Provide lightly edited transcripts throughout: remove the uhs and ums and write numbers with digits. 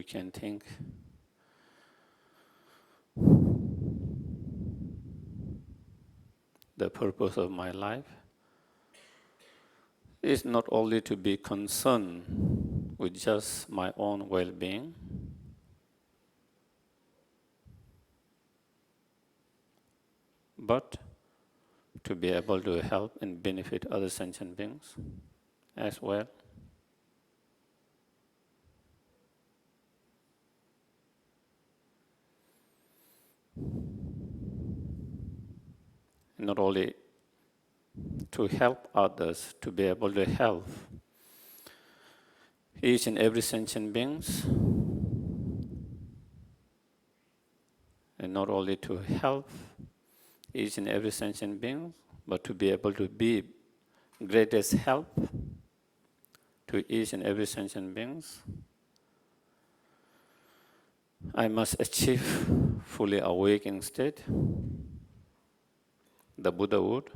we can think the purpose of my life is not only to be concerned with just my own well-being, but to be able to help and benefit other sentient beings as well. Not only to help others, to be able to help each and every sentient beings, and not only to help each and every sentient being, but to be able to be greatest help to each and every sentient beings. I must achieve fully awakening state, the Buddhahood.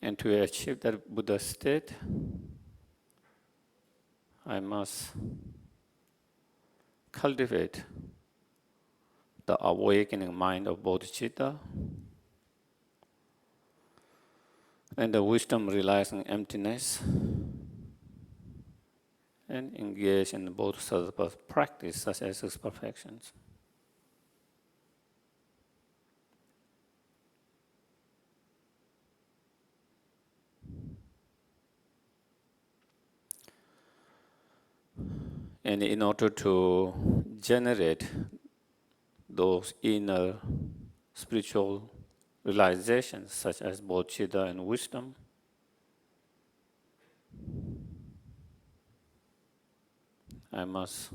And to achieve that Buddha state, I must cultivate the awakening mind of bodhicitta and the wisdom realizing emptiness, and engage in bodhisattva practice such as six perfections. And in order to generate those inner spiritual realizations such as bodhicitta and wisdom, I must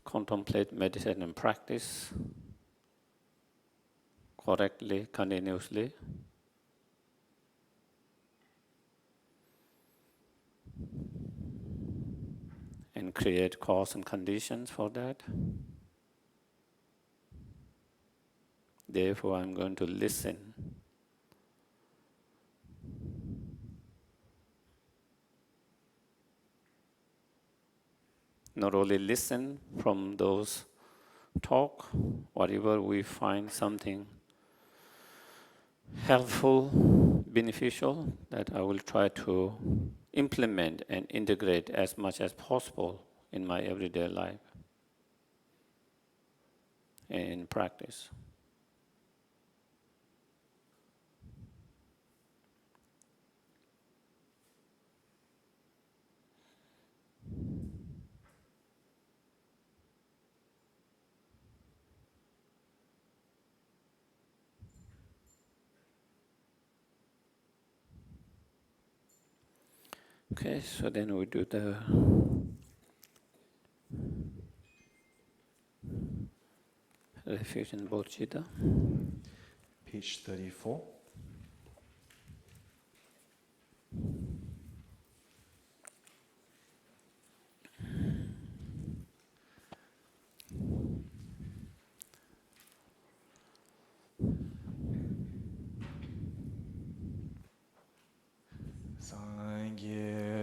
contemplate, meditate, and practice correctly, continuously. And create cause and conditions for that. Therefore, I'm going to listen. Not only listen from those talk, whatever we find something helpful, beneficial, that I will try to implement and integrate as much as possible in my everyday life and in practice. Okay, so then we do the refuge in bodhicitta. Page 34.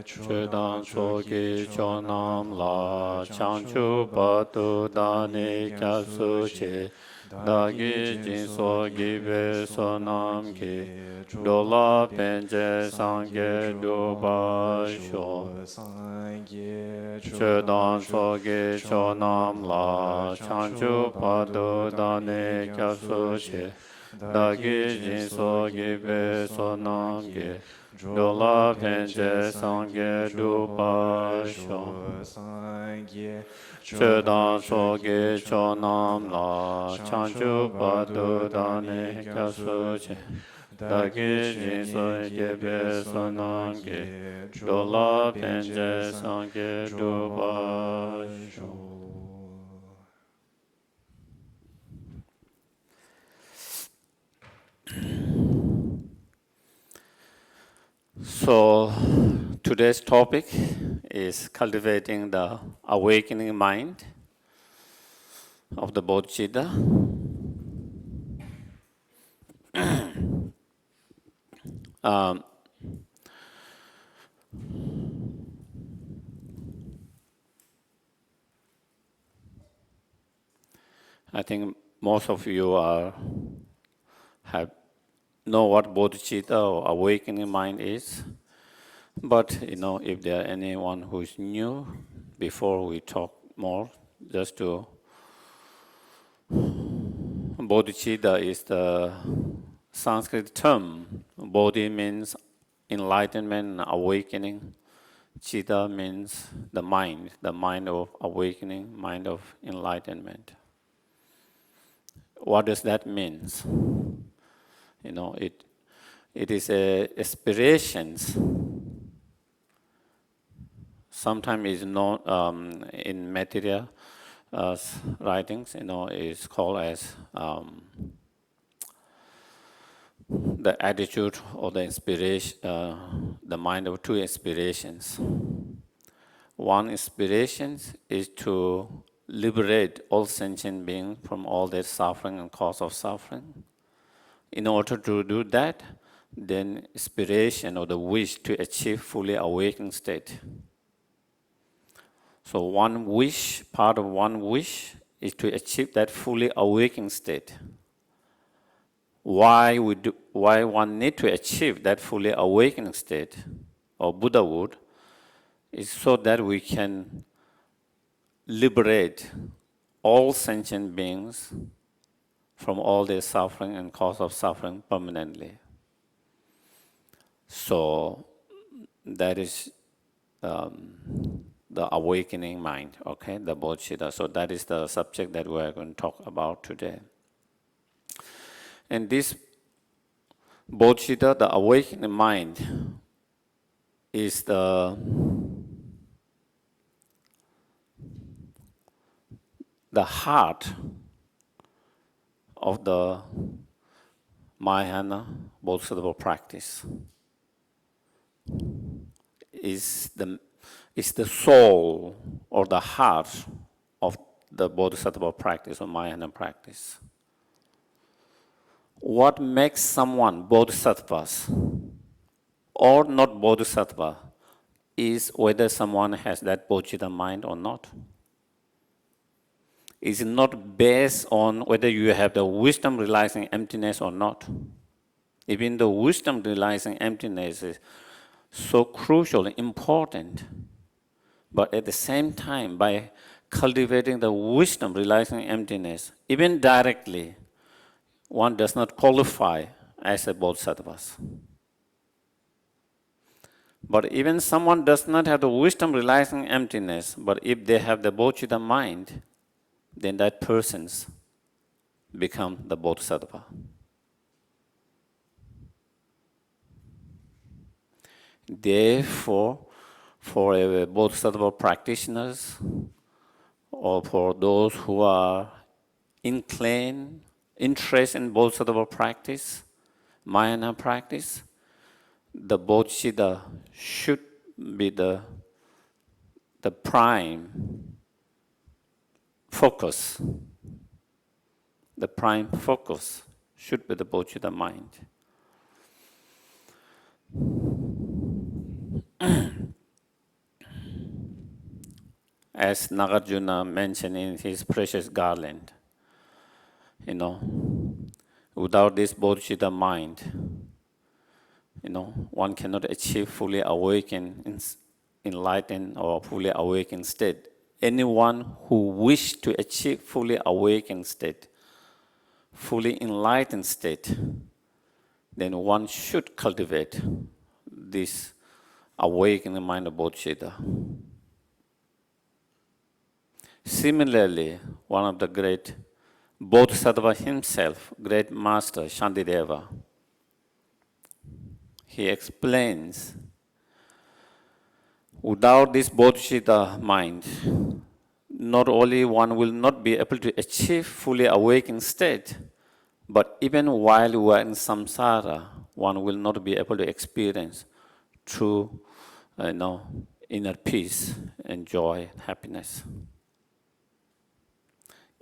Chedan soki chonam la chanchu patu dani kyasu che dagi jinso gibe sonam ki dola penje sangye duba sho. Chedan soki chonam la chanchu patu dani kyasu che dagi jinso gibe sonam ki dola penje sangye dupa sho. Chedan soge chonam la chanchu padu dane kyasu che dagi jinso gebe sonam ge dola penje sangye dupa sho. So, today's topic is cultivating the awakening mind of the bodhicitta. Um, I think most of you have know what bodhicitta or awakening mind is. But if there are anyone who is new, before we talk more, just to bodhicitta is the Sanskrit term. Bodhi means enlightenment, awakening. Chitta means the mind of awakening, mind of enlightenment. What does that mean? It is a aspirations. Sometimes it's known in material writings. Is called as the attitude or the inspiration, the mind of two inspirations. One inspiration is to liberate all sentient beings from all their suffering and cause of suffering. In order to do that, then inspiration or the wish to achieve fully awakened state. So one wish, part of one wish, is to achieve that fully awakened state. Why one need to achieve that fully awakened state or Buddhahood is so that we can liberate all sentient beings from all their suffering and cause of suffering permanently. So that is the awakening mind, okay, the bodhicitta. So that is the subject that we are going to talk about today. And this bodhicitta, the awakening mind, is the heart of the Mahayana bodhisattva practice. Is the soul or the heart of the bodhisattva practice or Mahayana practice. What makes someone bodhisattvas or not bodhisattva is whether someone has that bodhicitta mind or not. It's not based on whether you have the wisdom realizing emptiness or not. Even the wisdom realizing emptiness is so crucial and important. But at the same time, by cultivating the wisdom realizing emptiness, even directly, one does not qualify as a bodhisattva. But even someone does not have the wisdom realizing emptiness, but if they have the bodhicitta mind, then that person's become the bodhisattva. Therefore, for a bodhisattva practitioners or for those who are interest in bodhisattva practice, Mahayana practice, the bodhicitta should be the prime focus. The prime focus should be the bodhicitta mind. As Nagarjuna mentioned in his precious garland, without this bodhicitta mind, one cannot achieve fully awakened, enlightened, or fully awakened state. Anyone who wishes to achieve fully awakened state, fully enlightened state, then one should cultivate this awakening mind of bodhicitta. Similarly, one of the great bodhisattva himself, great master Shantideva, he explains, without this bodhicitta mind, not only one will not be able to achieve fully awakened state, but even while we are in samsara, one will not be able to experience true, inner peace and joy, happiness.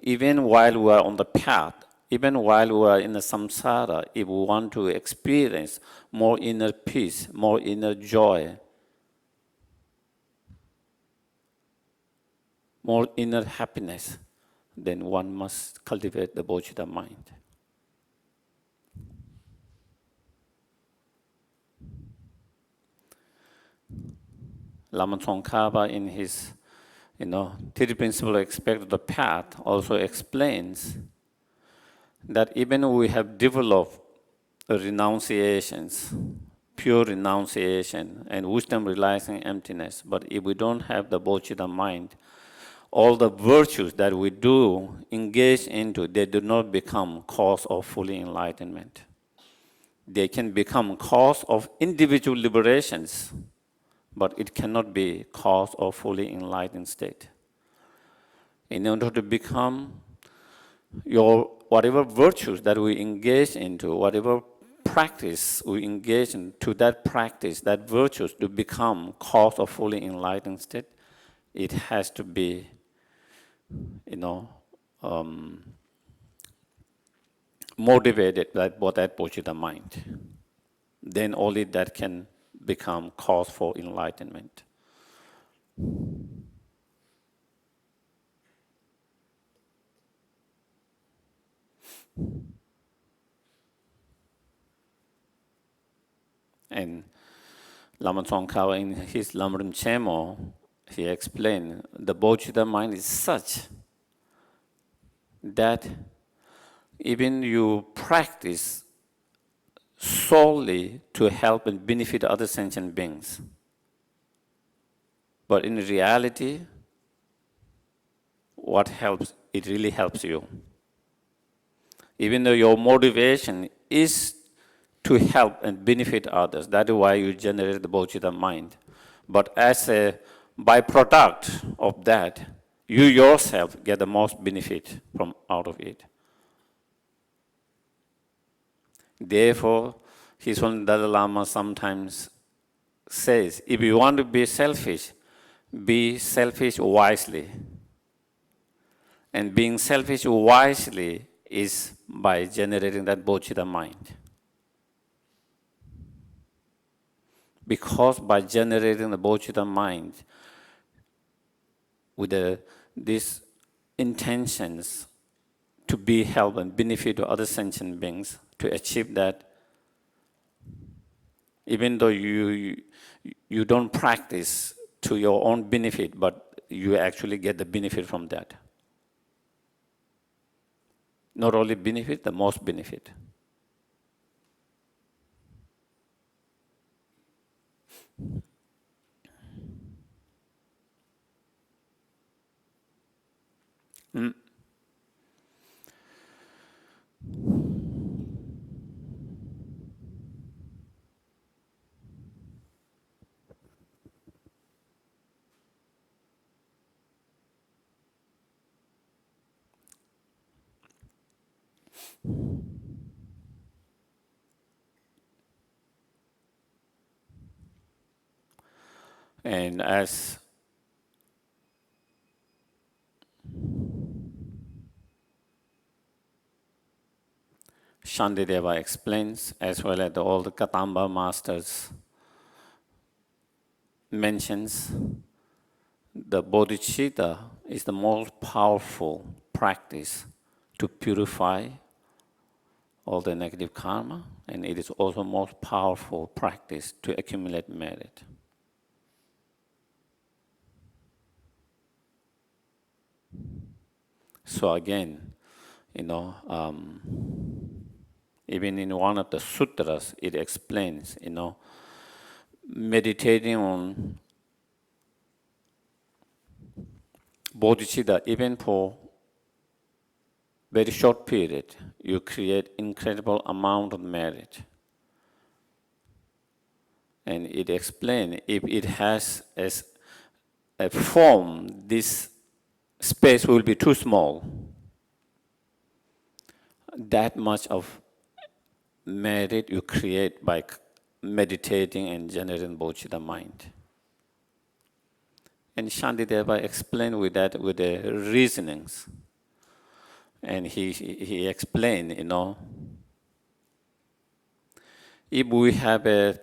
Even while we are on the path, Even while we are in the samsara, if we want to experience more inner peace, more inner joy, more inner happiness, then one must cultivate the bodhicitta mind. Lama Tsongkhapa in his, Three Principles Aspect of the Path also explains that even we have developed renunciations, pure renunciation, and wisdom realizing emptiness, but if we don't have the bodhicitta mind, all the virtues that we do engage into, they do not become cause of full enlightenment. They can become cause of individual liberations, but it cannot be cause of fully enlightened state. In order to become whatever virtues that we engage into, whatever practice we engage in, to that practice, that virtues to become cause of fully enlightened state, it has to be, motivated by that bodhicitta mind. Then only that can become cause for enlightenment. And Lama Tsongkhapa in his Lamrim Chemo, he explained the bodhicitta mind is such that even you practice solely to help and benefit other sentient beings. But in reality, what helps, it really helps you. Even though your motivation is to help and benefit others, that is why you generate the bodhicitta mind. But as a byproduct of that, you yourself get the most benefit from out of it. Therefore, His Holiness Dalai Lama sometimes says, if you want to be selfish wisely. And being selfish wisely is by generating that bodhicitta mind. Because by generating the bodhicitta mind with these intentions to be help and benefit to other sentient beings, to achieve that, even though you don't practice to your own benefit, but you actually get the benefit from that. Not only benefit, the most benefit. And as Shantideva explains, as well as all the Katamba masters mentions, the bodhicitta is the most powerful practice to purify all the negative karma, and it is also most powerful practice to accumulate merit. So again, even in one of the sutras, it explains, meditating on bodhicitta, even for very short period, you create incredible amount of merit. And it explains, if it has as a form, this space will be too small. That much of merit you create by meditating and generating bodhicitta mind. And Shantideva explained with that with the reasonings. And he explained, if we have a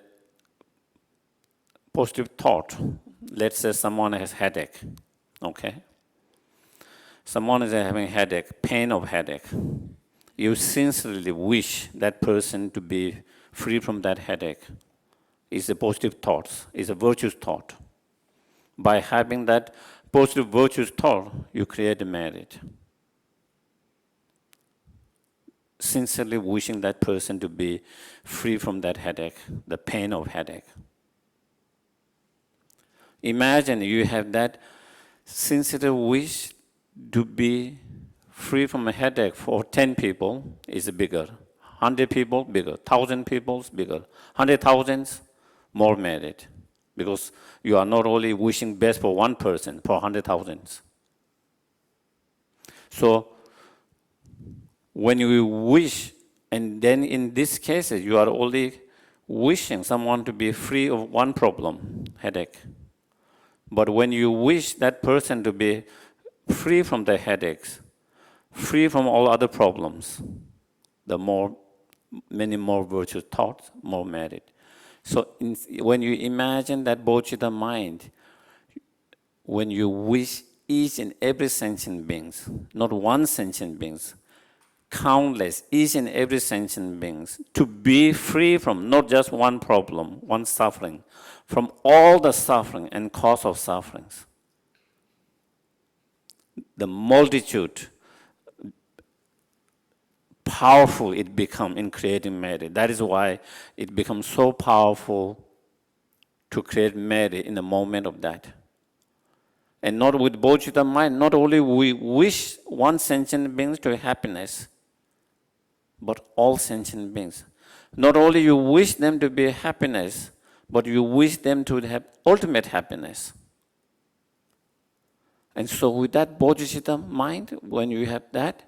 positive thought, let's say someone has headache, okay? Someone is having headache, pain of headache. You sincerely wish that person to be free from that headache. It's a positive thought, it's a virtuous thought. By having that positive virtuous thought, you create a merit. Sincerely wishing that person to be free from that headache, the pain of headache. Imagine you have that sincere wish to be free from a headache for 10 people is bigger. 100 people, bigger. 1,000 people, bigger. 100,000, more merit. Because you are not only wishing best for one person, for 100,000. So when you wish, and then in this case, you are only wishing someone to be free of one problem, headache. But when you wish that person to be free from the headaches, free from all other problems, many more virtuous thoughts, more merit. So when you imagine that bodhicitta mind, when you wish each and every sentient beings, not one sentient beings, countless, each and every sentient beings, to be free from not just one problem, one suffering, from all the suffering and cause of sufferings. The multitude, powerful it becomes in creating merit. That is why it becomes so powerful to create merit in the moment of that. And not with bodhicitta mind, not only we wish one sentient beings to happiness, but all sentient beings. Not only you wish them to be happiness, but you wish them to have ultimate happiness. And so with that bodhicitta mind, when you have that,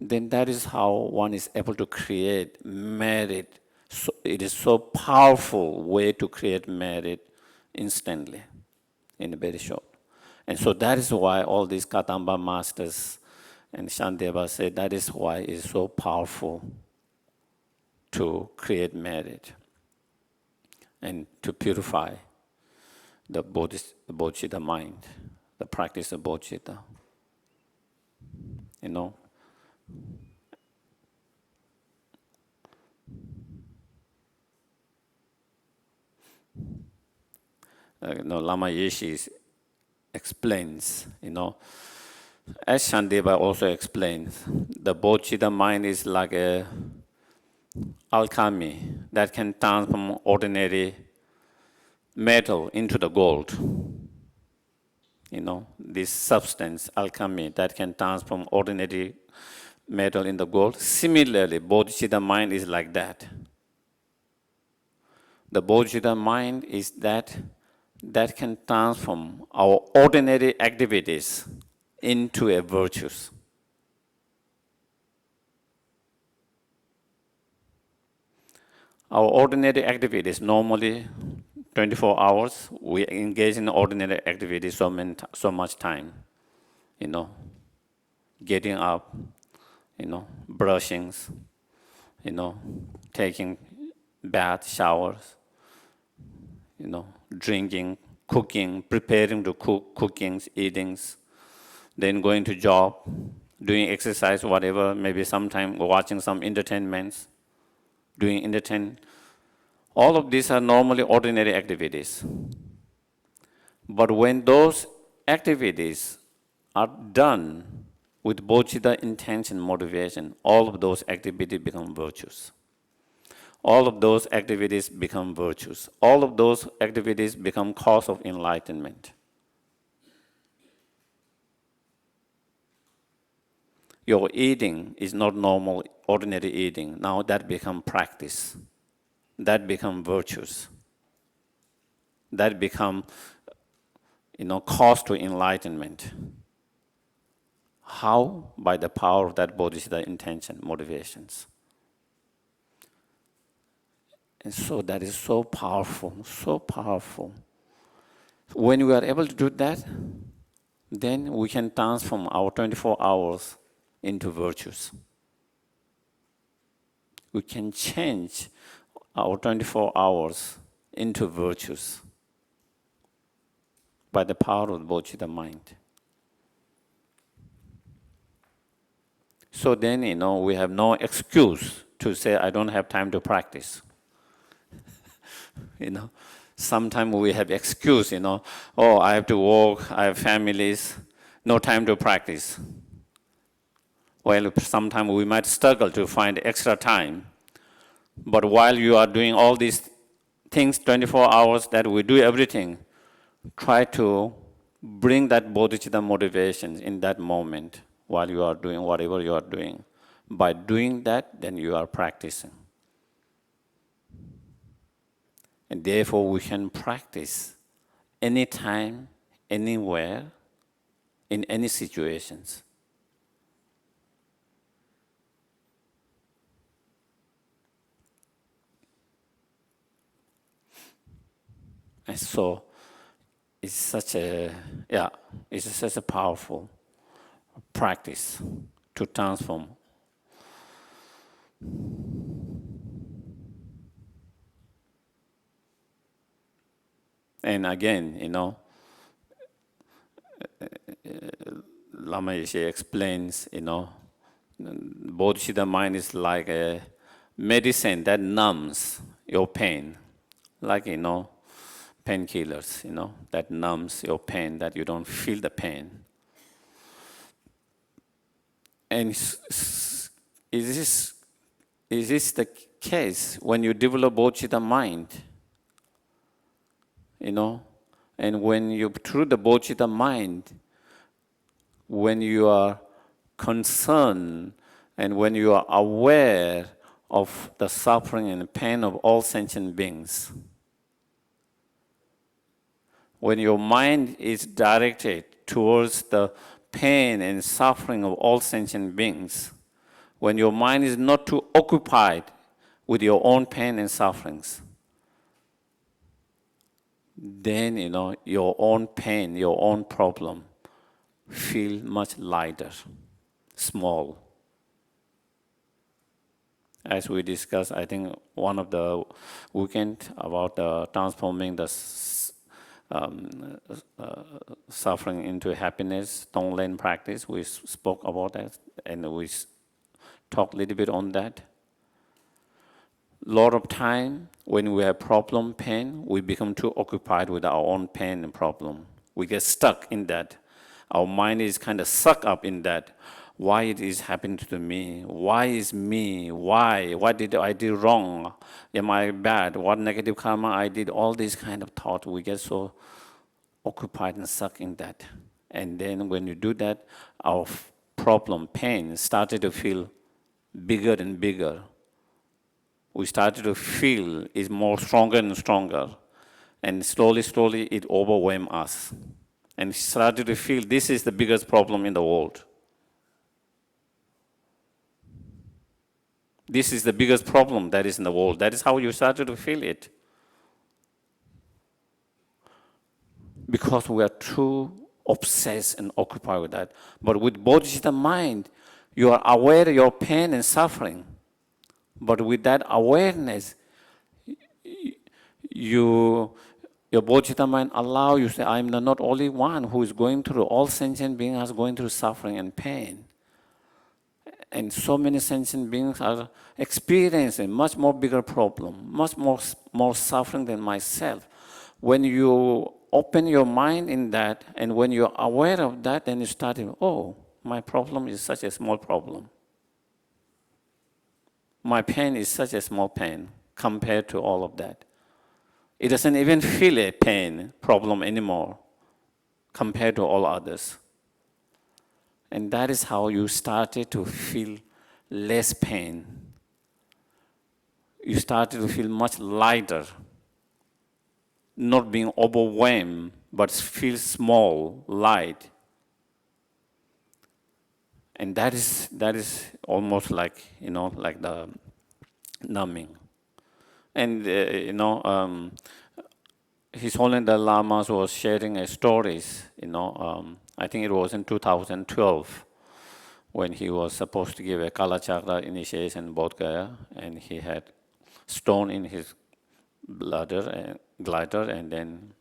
then that is how one is able to create merit. So it is so powerful way to create merit instantly, in a very short. And so that is why all these Katamba masters and Shantideva say that is why it is so powerful to create merit and to purify the bodhicitta mind, the practice of bodhicitta. Lama Yeshe explains, as Shantideva also explains, the bodhicitta mind is like a alchemy that can transform ordinary metal into the gold. This substance, alchemy, that can transform ordinary metal into gold. Similarly, bodhicitta mind is like that. The bodhicitta mind is that can transform our ordinary activities into a virtues. Our ordinary activities, normally 24 hours, we engage in ordinary activities so much time. Getting up, brushings, taking bath, showers, drinking, cooking, preparing to cook, cookings, eatings, then going to job, doing exercise, whatever, maybe sometime watching some entertainments, doing entertainment. All of these are normally ordinary activities. But when those activities are done with bodhicitta intention, motivation, all of those activities become virtues. All of those activities become virtues. All of those activities become cause of enlightenment. Your eating is not normal, ordinary eating. Now that becomes practice. That becomes virtues. That becomes, cause to enlightenment. How? By the power of that bodhicitta intention, motivations. And so that is so powerful, so powerful. When we are able to do that, then we can transform our 24 hours into virtues. We can change our 24 hours into virtues by the power of the bodhicitta mind. So then, we have no excuse to say, I don't have time to practice. Sometimes we have excuse, oh, I have to work, I have families, no time to practice. Well, sometimes we might struggle to find extra time. But while you are doing all these things, 24 hours that we do everything, try to bring that bodhicitta motivation in that moment while you are doing whatever you are doing. By doing that, then you are practicing. And therefore, we can practice anytime, anywhere, in any situations. And so, it's such a powerful practice to transform. And again, Lama Geshe explains, bodhicitta mind is like a medicine that numbs your pain, like, painkillers, that numbs your pain, that you don't feel the pain. And is this the case when you develop bodhicitta mind? And when you, through the bodhicitta mind, when you are concerned and when you are aware of the suffering and pain of all sentient beings, when your mind is directed towards the pain and suffering of all sentient beings, when your mind is not too occupied with your own pain and sufferings, then, your own pain, your own problem feel much lighter, small. As we discussed, I think one of the weekend about transforming the suffering into happiness, Tonglen practice, we spoke about that, and we talked a little bit on that. Lot of time, when we have problem, pain, we become too occupied with our own pain and problem. We get stuck in that. Our mind is kind of sucked up in that. Why it is happening to me? Why is me? Why? What did I do wrong? Am I bad? What negative karma I did? All these kind of thoughts, we get so occupied and stuck in that. And then when you do that, our problem, pain, started to feel bigger and bigger. We started to feel is more stronger and stronger. And slowly, slowly, it overwhelmed us. And started to feel this is the biggest problem in the world. This is the biggest problem that is in the world. That is how you started to feel it. Because we are too obsessed and occupied with that. But with bodhicitta mind, you are aware of your pain and suffering. But with that awareness, your bodhicitta mind allows you to say, I'm not only one who is going through, all sentient beings are going through suffering and pain. And so many sentient beings are experiencing much more bigger problem, much more suffering than myself. When you open your mind in that, and when you're aware of that, then you start to, oh, my problem is such a small problem. My pain is such a small pain compared to all of that. It doesn't even feel a pain problem anymore compared to all others. And that is how you started to feel less pain. You started to feel much lighter, not being overwhelmed, but feel small, light. And that is almost like, like the numbing. And, His Holiness the Lamas was sharing stories, I think it was in 2012, when he was supposed to give a Kala Chakra initiation in Bodh Gaya, and he had stone in his glider, and then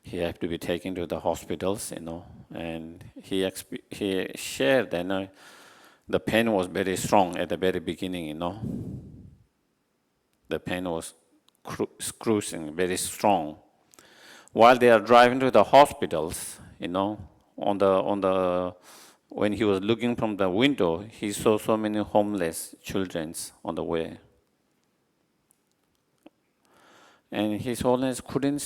he had to be taken to the hospitals, and he shared that the pain was very strong at the very beginning, The pain was cruising, very strong. While they are driving to the hospitals, when he was looking from the window, he saw so many homeless children on the way. And His Holiness couldn't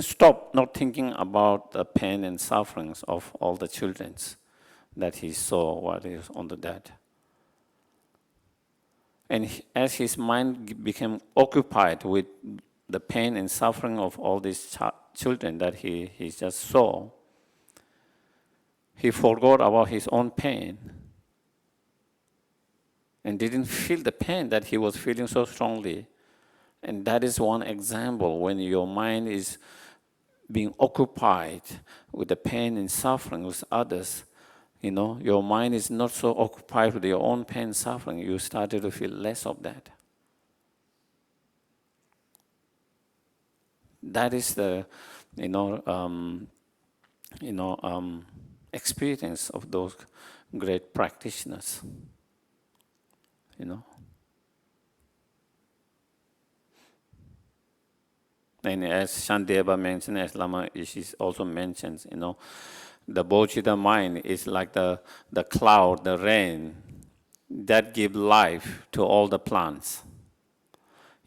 stop not thinking about the pain and sufferings of all the children that he saw while he was on the death. And as his mind became occupied with the pain and suffering of all these children that he just saw, he forgot about his own pain and didn't feel the pain that he was feeling so strongly. And that is one example when your mind is being occupied with the pain and suffering with others. Your mind is not so occupied with your own pain and suffering. You started to feel less of that. That is the, experience of those great practitioners. And as Shantideva mentioned, as Lama Ishi also mentions, the bodhicitta mind is like the cloud, the rain, that give life to all the plants.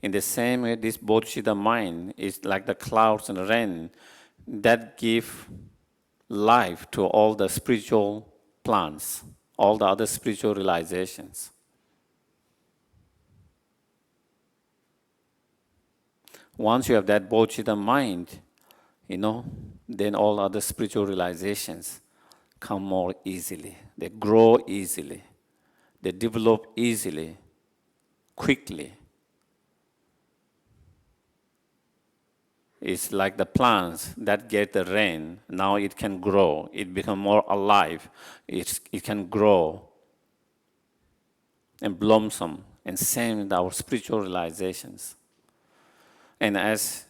In the same way, this bodhicitta mind is like the clouds and rain that give life to all the spiritual plants, all the other spiritual realizations. Once you have that bodhicitta mind, then all other spiritual realizations come more easily. They grow easily. They develop easily, quickly. It's like the plants that get the rain. Now it can grow. It becomes more alive. It can grow and blossom. And same with our spiritual realizations. And as,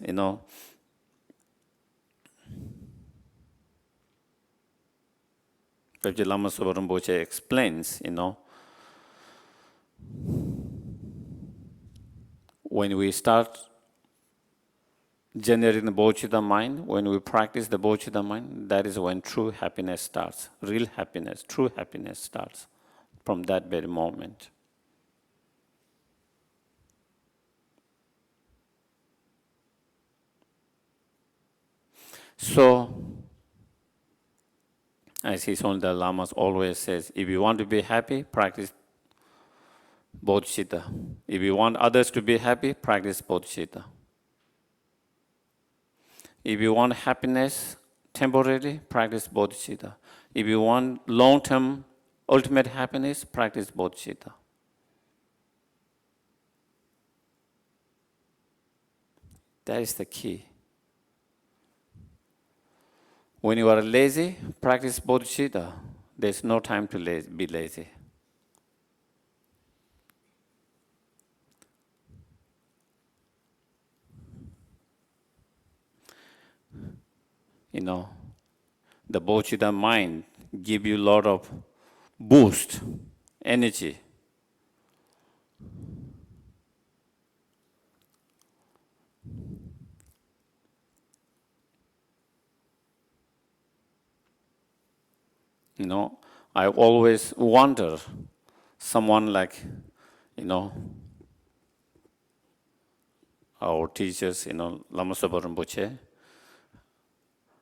Prabhupada Lama Sopa Rinpoche explains, when we start generating the bodhicitta mind, when we practice the bodhicitta mind, that is when true happiness starts. Real happiness, true happiness starts from that very moment. So, as His Holiness the Lamas always says, if you want to be happy, practice bodhicitta. If you want others to be happy, practice bodhicitta. If you want happiness temporarily, practice bodhicitta. If you want long-term ultimate happiness, practice bodhicitta. That is the key. When you are lazy, practice bodhicitta. There's no time to be lazy. The bodhicitta mind give you a lot of boost, energy. I always wonder, someone like, our teachers, Lama Sopa Rinpoche,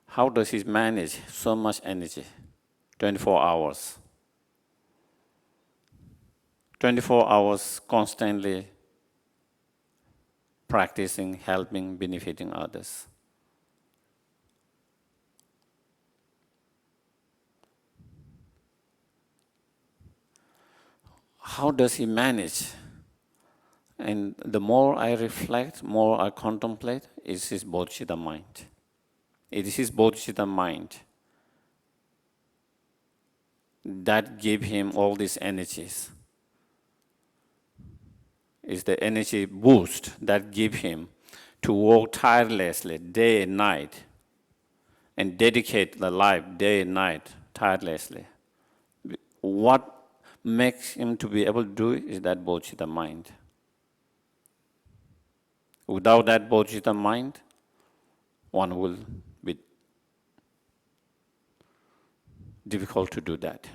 how does he manage so much energy? 24 hours. 24 hours constantly practicing, helping, benefiting others. How does he manage? And the more I reflect, more I contemplate, is his bodhicitta mind. It is his bodhicitta mind that give him all these energies. It's the energy boost that give him to work tirelessly day and night and dedicate the life day and night tirelessly. What makes him to be able to do it is that bodhicitta mind. Without that bodhicitta mind, one will be difficult to do that.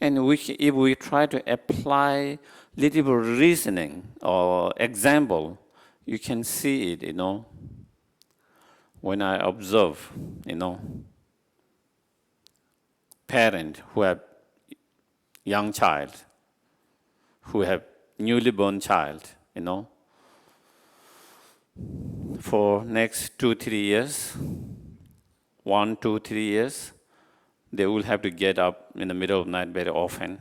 And if we try to apply little bit of reasoning or example, you can see it, when I observe, parent who have young child, who have newly born child, for next 2-3 years, 1-2-3 years, they will have to get up in the middle of the night very often.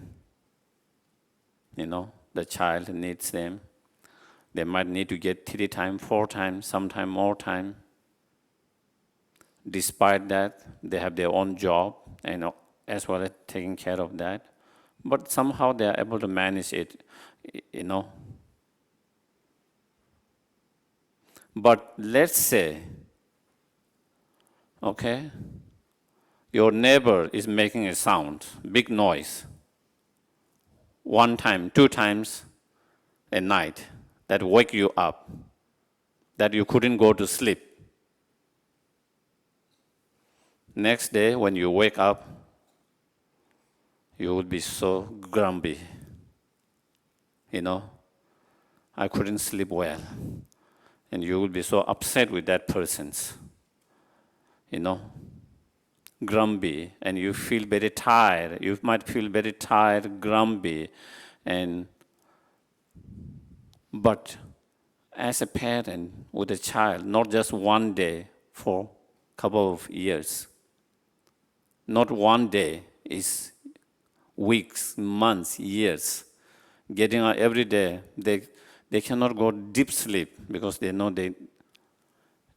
The child needs them. They might need to get 3 times, 4 times, sometimes more time. Despite that, they have their own job and as well as taking care of that. But somehow they are able to manage it, But let's say, okay, your neighbor is making a sound, big noise, 1 time, 2 times a night, that wake you up, that you couldn't go to sleep. Next day, when you wake up, you will be so grumpy. I couldn't sleep well. And you will be so upset with that person's, grumpy, and you feel very tired. You might feel very tired, grumpy, but as a parent with a child, not just one day, for a couple of years. Not one day, is weeks, months, years. Getting up every day, they cannot go deep sleep because they know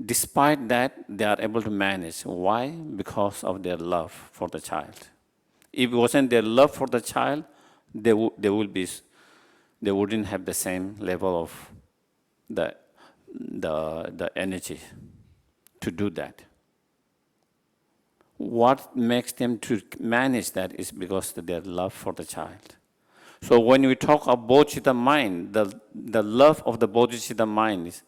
despite that, they are able to manage. Why? Because of their love for the child. If it wasn't their love for the child, they wouldn't have the same level of the energy to do that. What makes them to manage that is because of their love for the child. So when we talk of bodhicitta mind, the love of the bodhicitta mind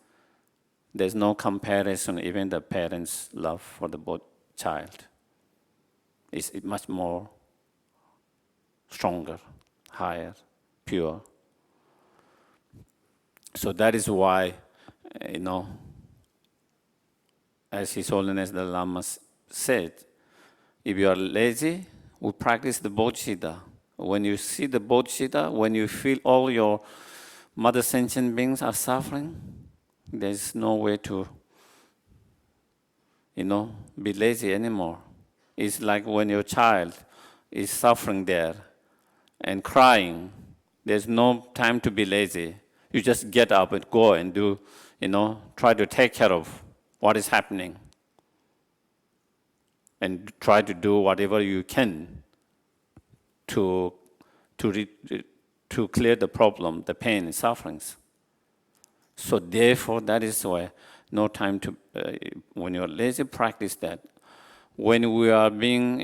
there's no comparison, even the parents' love for the child is much more stronger, higher, pure. So that is why, as His Holiness the Lama said, if you are lazy, we practice the bodhicitta. When you see the bodhicitta, when you feel all your mother sentient beings are suffering, there's no way to, be lazy anymore. It's like when your child is suffering there and crying, there's no time to be lazy. You just get up and go and do, try to take care of what is happening and try to do whatever you can to clear the problem, the pain and sufferings. So therefore, that is why no time to, when you're lazy, practice that. When we are being,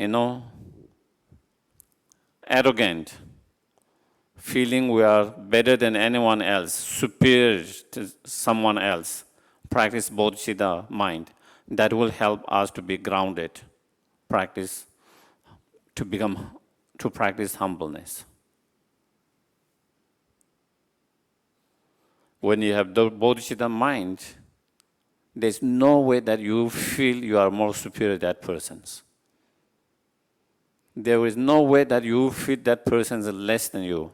arrogant, feeling we are better than anyone else, superior to someone else, practice bodhicitta mind. That will help us to be grounded, practice humbleness. When you have the bodhicitta mind, there's no way that you feel you are more superior to that person. There is no way that you feel that person is less than you.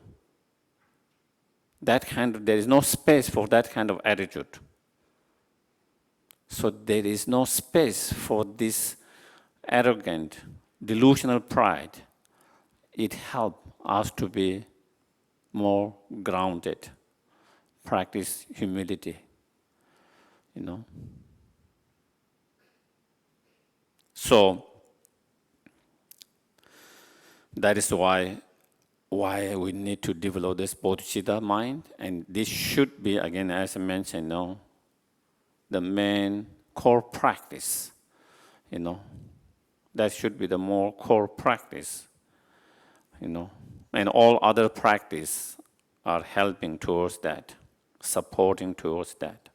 There is no space for that kind of attitude. So there is no space for this arrogant, delusional pride. It helps us to be more grounded, practice humility, So That is why we need to develop this bodhicitta mind, and this should be, again, as I mentioned, the main core practice. That should be the more core practice. And all other practice are helping towards that, supporting towards that.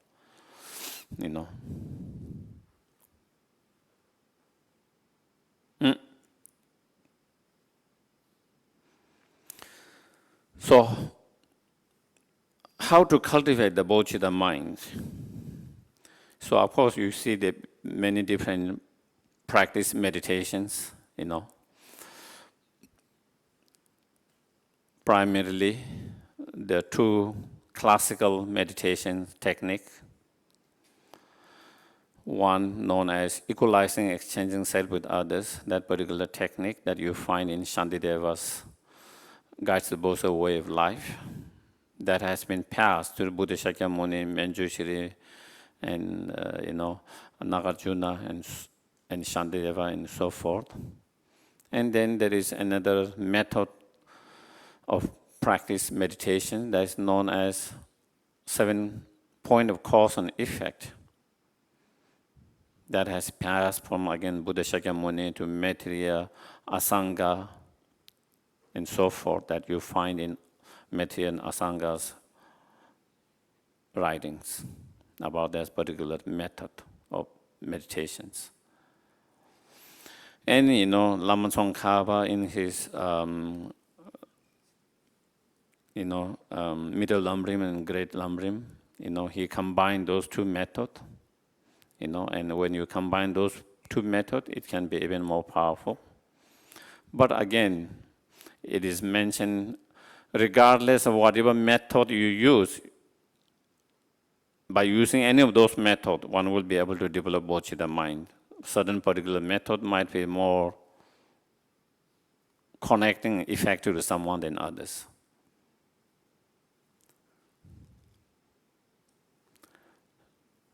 So, how to cultivate the bodhicitta mind? So, of course, you see the many different practice meditations, Primarily, the two classical meditation techniques. One known as equalizing, exchanging self with others, that particular technique that you find in Shantideva's Guides the Bosa Way of Life, that has been passed to Buddha Shakyamuni, Manjushri, and Nagarjuna, and Shantideva, and so forth. And then there is another method of practice meditation that is known as 7 point of cause and effect. That has passed from, again, Buddha Shakyamuni to Maitreya, Asanga, and so forth, that you find in Maitreya and Asanga's writings about this particular method of meditations. And, Lama Tsongkhapa in his Middle Lamrim and Great Lamrim, he combined those two methods. And when you combine those two methods, it can be even more powerful. But again, it is mentioned, regardless of whatever method you use, by using any of those methods, one will be able to develop bodhicitta mind. Certain particular method might be more connecting, effective to someone than others.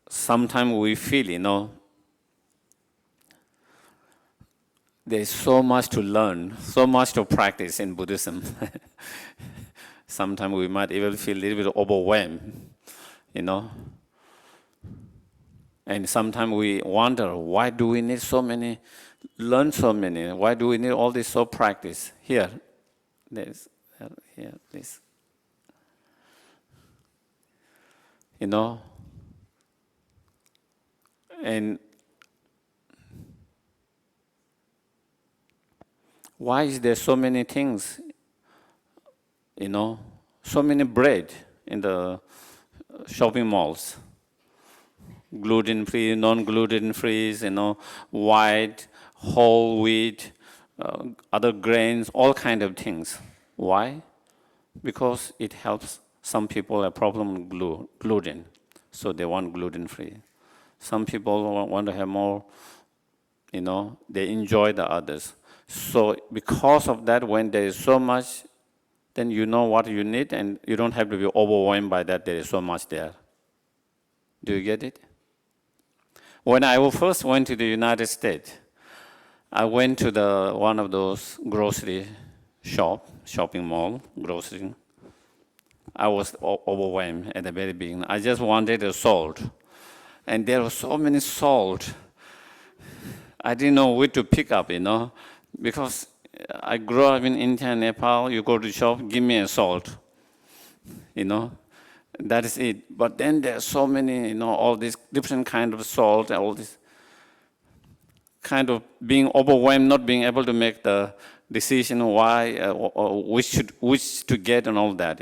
Sometimes we feel, there's so much to learn, so much to practice in Buddhism. Sometimes we might even feel a little bit overwhelmed, And sometimes we wonder, why do we need learn so many? Why do we need all this practice? Here, this. And why is there so many things, so many bread in the shopping malls? Gluten-free, non-gluten-free, white, whole wheat, other grains, all kind of things. Why? Because it helps some people a problem with gluten, so they want gluten-free. Some people want to have more, they enjoy the others. So because of that, when there is so much, then you know what you need, and you don't have to be overwhelmed by that there is so much there. Do you get it? When I first went to the United States, I went to one of those grocery shopping mall, grocery. I was overwhelmed at the very beginning. I just wanted the salt. And there was so many salt. I didn't know where to pick up, because I grew up in India and Nepal. You go to shop, give me a salt, That is it. But then there are so many, all these different kind of salt, all this kind of being overwhelmed, not being able to make the decision why, or which to get and all that,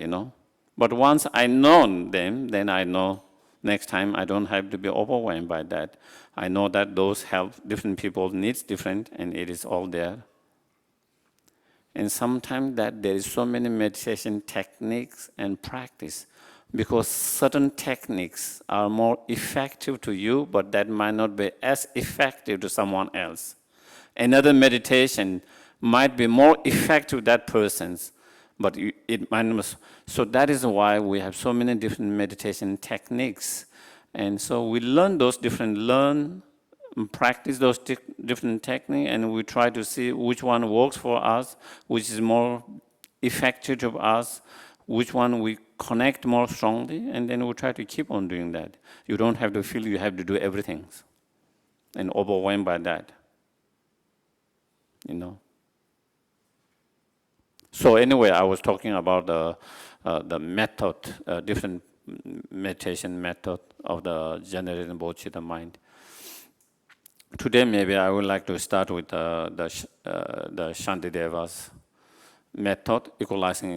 But once I know them, then I know next time I don't have to be overwhelmed by that. I know that those help different people needs different, and it is all there. And sometimes that there is so many meditation techniques and practice, because certain techniques are more effective to you, but that might not be as effective to someone else. Another meditation might be more effective to that person's, but it might not. So that is why we have so many different meditation techniques. And so we learn those different practice those different techniques, and we try to see which one works for us, which is more effective to us, which one we connect more strongly, and then we try to keep on doing that. You don't have to feel you have to do everything and overwhelmed by that. So anyway, I was talking about the method, different meditation method of the generating bodhicitta mind. Today, maybe I would like to start with the Shantideva's method, equalizing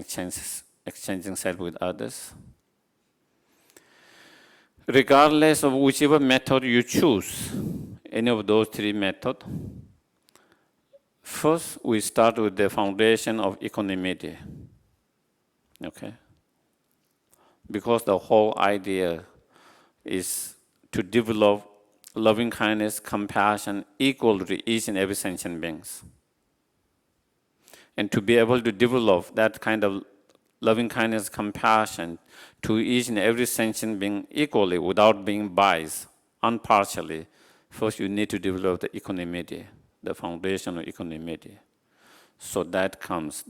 exchanging self with others. Regardless of whichever method you choose, any of those three methods, first we start with the foundation of equanimity. Okay? Because the whole idea is to develop loving kindness, compassion equal to each and every sentient beings. And to be able to develop that kind of loving kindness, compassion to each and every sentient being equally without being biased, impartially, first you need to develop the equanimity, the foundation of equanimity. So that comes,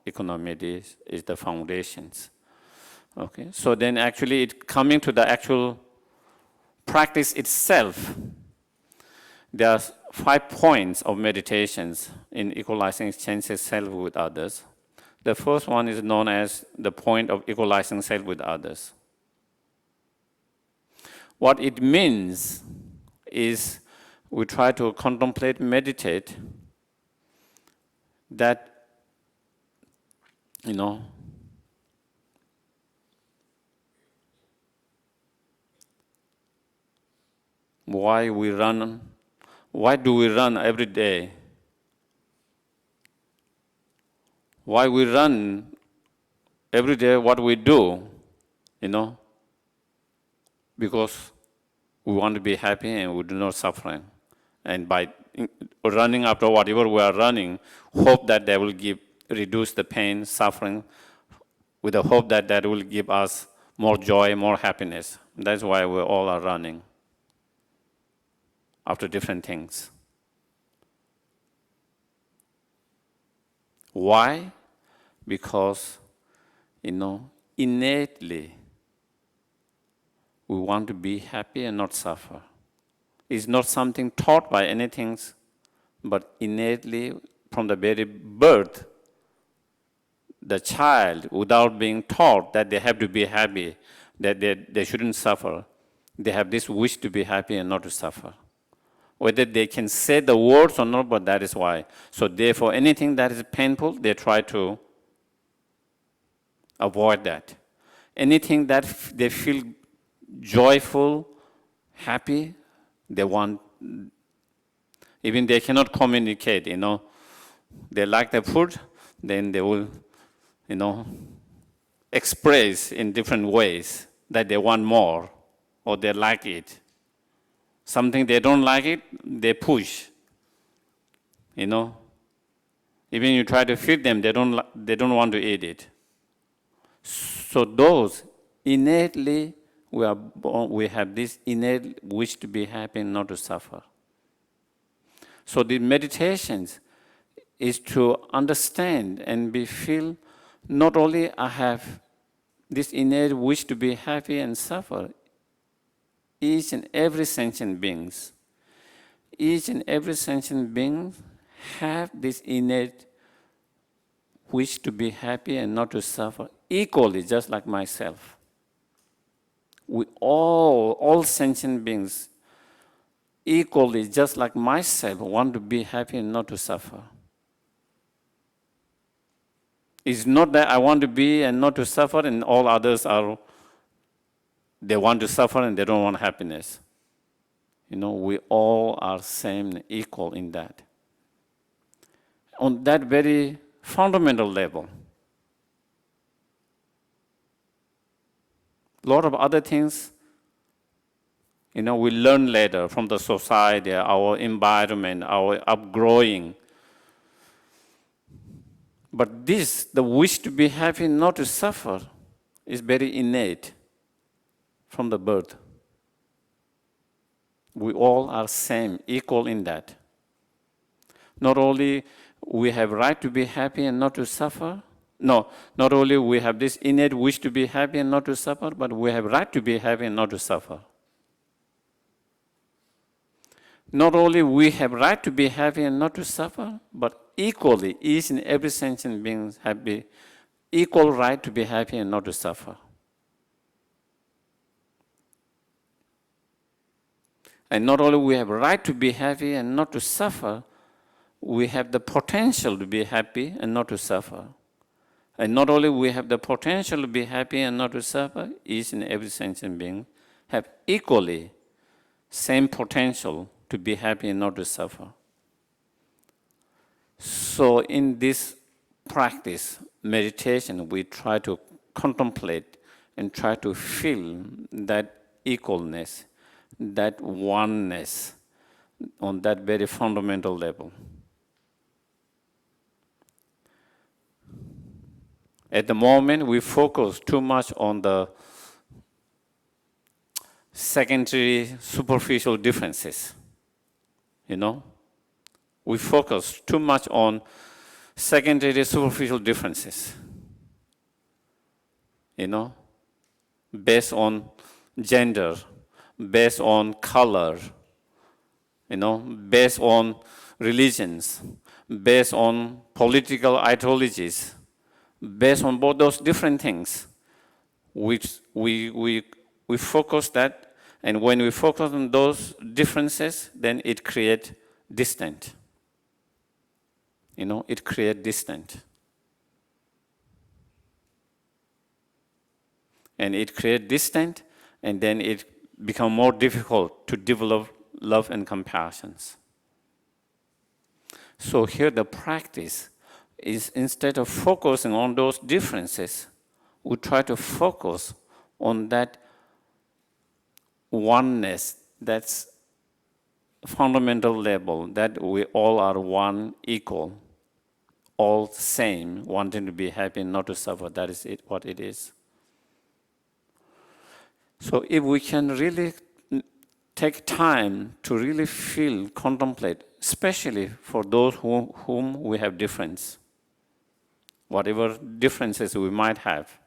equanimity is the foundations. Okay, so then actually it coming to the actual practice itself, there are 5 points of meditations in equalizing exchanges self with others. The first one is known as the point of equalizing self with others. What it means is we try to contemplate, meditate that, why do we run every day? Why we run every day, what we do, because we want to be happy and we do not suffering. And by running after whatever we are running, hope that that will reduce the pain, suffering, with the hope that that will give us more joy, more happiness. That's why we all are running after different things. Why? Because, innately, we want to be happy and not suffer. It's not something taught by anything, but innately, from the very birth, the child, without being taught that they have to be happy, that they shouldn't suffer, they have this wish to be happy and not to suffer. Whether they can say the words or not, but that is why. So therefore, anything that is painful, they try to avoid that. Anything that they feel joyful, happy, they want, even they cannot communicate, They like the food, then they will, express in different ways that they want more or they like it. Something they don't like it, they push. Even you try to feed them, they don't want to eat it. So those innately we have this innate wish to be happy and not to suffer. So the meditations is to understand and feel not only I have this innate wish to be happy and suffer, each and every sentient beings have this innate wish to be happy and not to suffer equally, just like myself. We all sentient beings, equally, just like myself, want to be happy and not to suffer. It's not that I want to be and not to suffer, and all others they want to suffer and they don't want happiness. We all are same, equal in that. On that very fundamental level, a lot of other things, we learn later from the society, our environment, our upgrowing. But the wish to be happy, not to suffer, is very innate from the birth. We all are same, equal in that. Not only we have right to be happy and not to suffer. No, not only we have this innate wish to be happy and not to suffer, but we have right to be happy and not to suffer. Not only we have right to be happy and not to suffer, but equally, each and every sentient being have equal right to be happy and not to suffer. And not only we have right to be happy and not to suffer, we have the potential to be happy and not to suffer. And not only we have the potential to be happy and not to suffer, each and every sentient being have equally same potential to be happy and not to suffer. So in this practice, meditation, we try to contemplate and try to feel that equalness, that oneness on that very fundamental level. At the moment, we focus too much on the secondary, superficial differences. We focus too much on secondary, superficial differences. Based on gender, based on color, based on religions, based on political ideologies, based on both those different things, which we focus that, and when we focus on those differences, then it creates distance. It creates distance. And it creates distance, and then it becomes more difficult to develop love and compassion. So here the practice is, instead of focusing on those differences, we try to focus on that oneness, that's fundamental level, that we all are one, equal, all same, wanting to be happy and not to suffer. That is it, what it is. So if we can really take time to really feel, contemplate, especially for those whom we have difference, whatever differences we might have,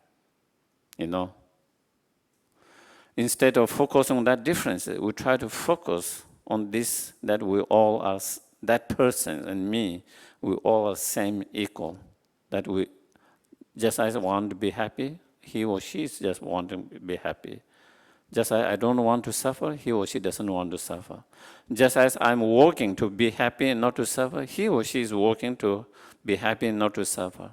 Instead of focusing on that difference, we try to focus on this, that we all are, that person and me, we all are same, equal. That we, just as I want to be happy, he or she just want to be happy. Just as I don't want to suffer, he or she doesn't want to suffer. Just as I'm working to be happy and not to suffer, he or she is working to be happy and not to suffer.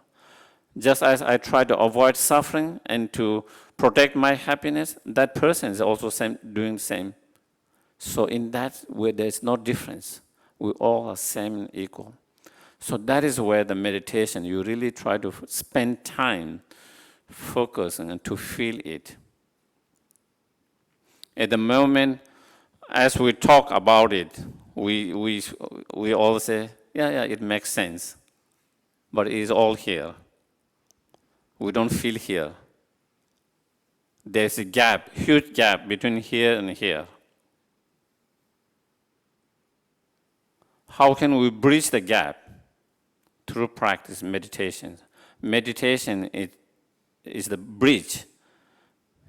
Just as I try to avoid suffering and to protect my happiness, that person is also doing the same. So in that way, there's no difference. We all are same and equal. So that is where the meditation, you really try to spend time focusing and to feel it. At the moment, as we talk about it, we all say, yeah, it makes sense. But it is all here. We don't feel here. There's a gap, huge gap between here and here. How can we bridge the gap? Through practice, meditation. Meditation is the bridge,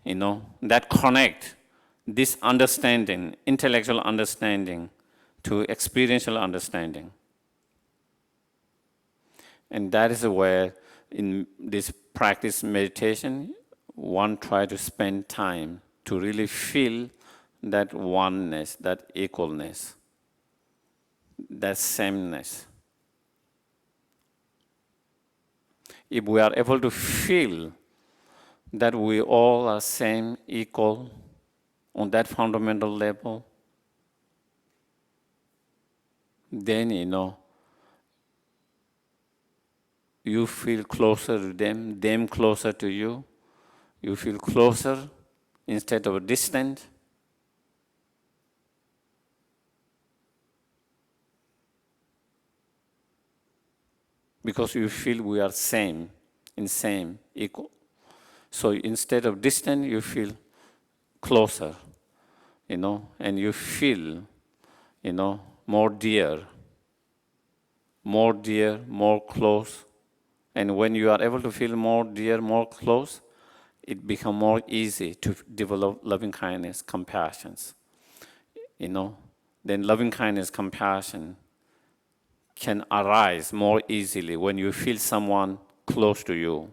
that connect this understanding, intellectual understanding, to experiential understanding. And that is where, in this practice meditation, one try to spend time to really feel that oneness, that equalness, that sameness. If we are able to feel that we all are same, equal, on that fundamental level, then you feel closer to them closer to you. You feel closer instead of distant. Because you feel we are same, equal. So instead of distant, you feel closer. and you feel, more dear, more close. And when you are able to feel more dear, more close, it becomes more easy to develop loving kindness, compassion. Then loving kindness, compassion can arise more easily when you feel someone close to you,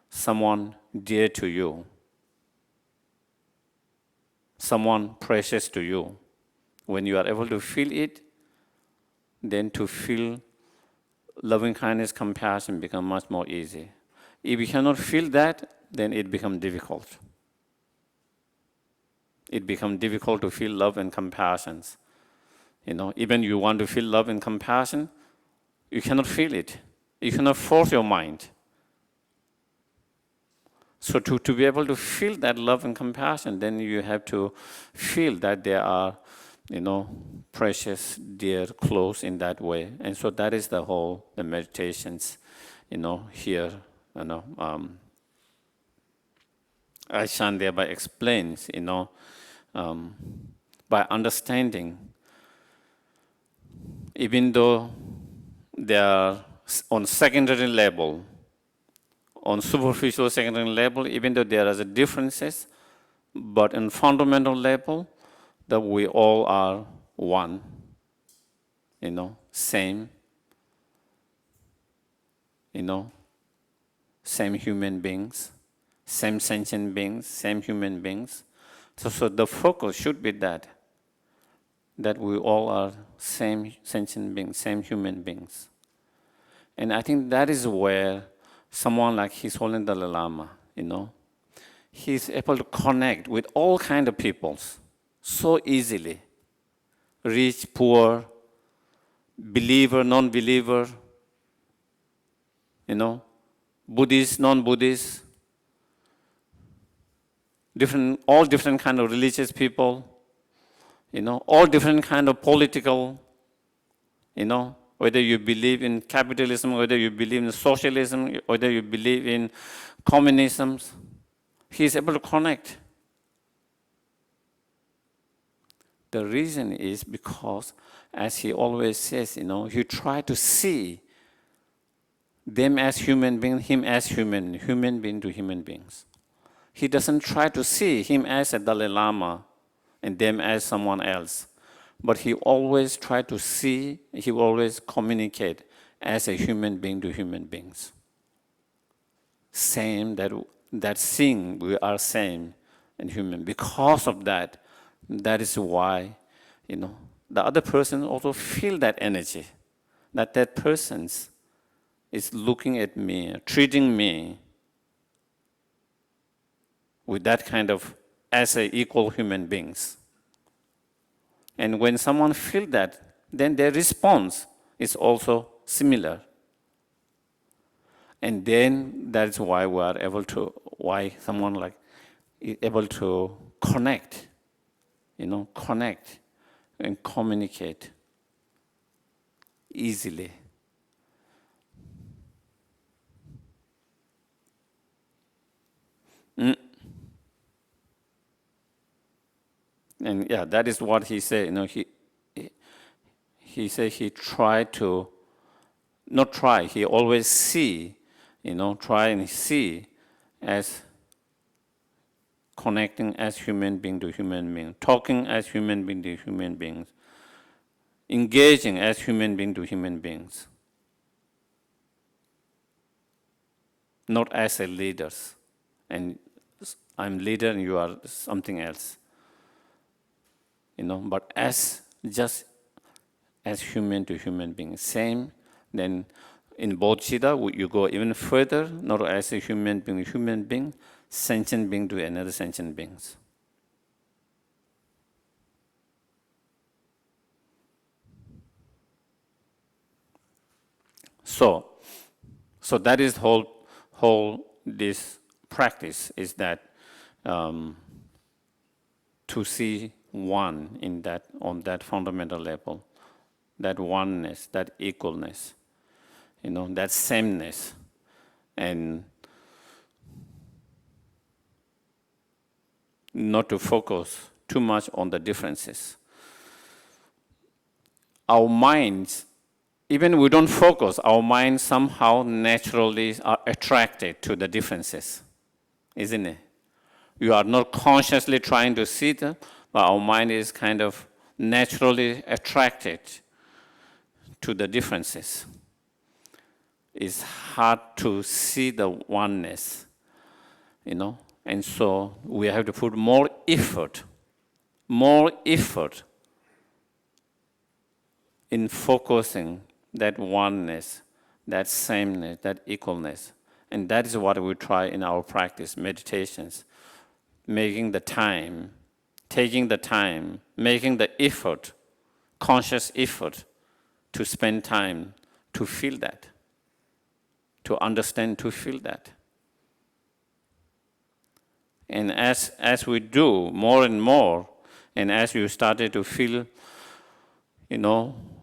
someone dear to you, someone precious to you. When you are able to feel it, then to feel loving kindness, compassion become much more easy. If you cannot feel that, then it becomes difficult. It becomes difficult to feel love and compassion. Even you want to feel love and compassion, you cannot feel it. You cannot force your mind. So to be able to feel that love and compassion, then you have to feel that they are, precious, dear, close in that way. And so that is the meditations, here, Ajahn thereby explains, by understanding, even though they are on secondary level, on superficial secondary level, even though there are differences, but in fundamental level, that we all are one, same, same human beings, same sentient beings, same human beings. So the focus should be that we all are same sentient beings, same human beings. And I think that is where someone like His Holiness Dalai Lama, he's able to connect with all kinds of peoples so easily. Rich, poor, believer, non-believer, Buddhist, non-Buddhist, all different kind of religious people, all different kind of political, whether you believe in capitalism, whether you believe in socialism, whether you believe in communism, he is able to connect. The reason is because, as he always says, you try to see them as human beings, him as human being to human beings. He doesn't try to see him as a Dalai Lama and them as someone else. But he always try to see, he always communicate as a human being to human beings. Same, that seeing we are same and human. Because of that, that is why, the other person also feel that energy, that person is looking at me, treating me with that kind of as a equal human beings. And when someone feel that, then their response is also similar. And then that's why we are able to, why someone like is able to connect, connect and communicate easily. And yeah, that is what he said. He said he tried to, not try, he always see, try and see as connecting as human being to human being, talking as human being to human beings, engaging as human being to human beings, not as a leaders. And I'm leader and you are something else. But just as human to human being. Same, then in bodhicitta, you go even further, not as a human being, sentient being to another sentient beings. So that is whole this practice is that to see one in that, on that fundamental level, that oneness, that equalness, that sameness, and not to focus too much on the differences. Our minds, even we don't focus, our minds somehow naturally are attracted to the differences, isn't it? You are not consciously trying to see them, but our mind is kind of naturally attracted to the differences. It's hard to see the oneness, and so we have to put more effort in focusing that oneness, that sameness, that equalness. And that is what we try in our practice, meditations, taking the time, making the effort, conscious effort to spend time to feel that, to understand, to feel that. And as we do more and more, and as you started to feel,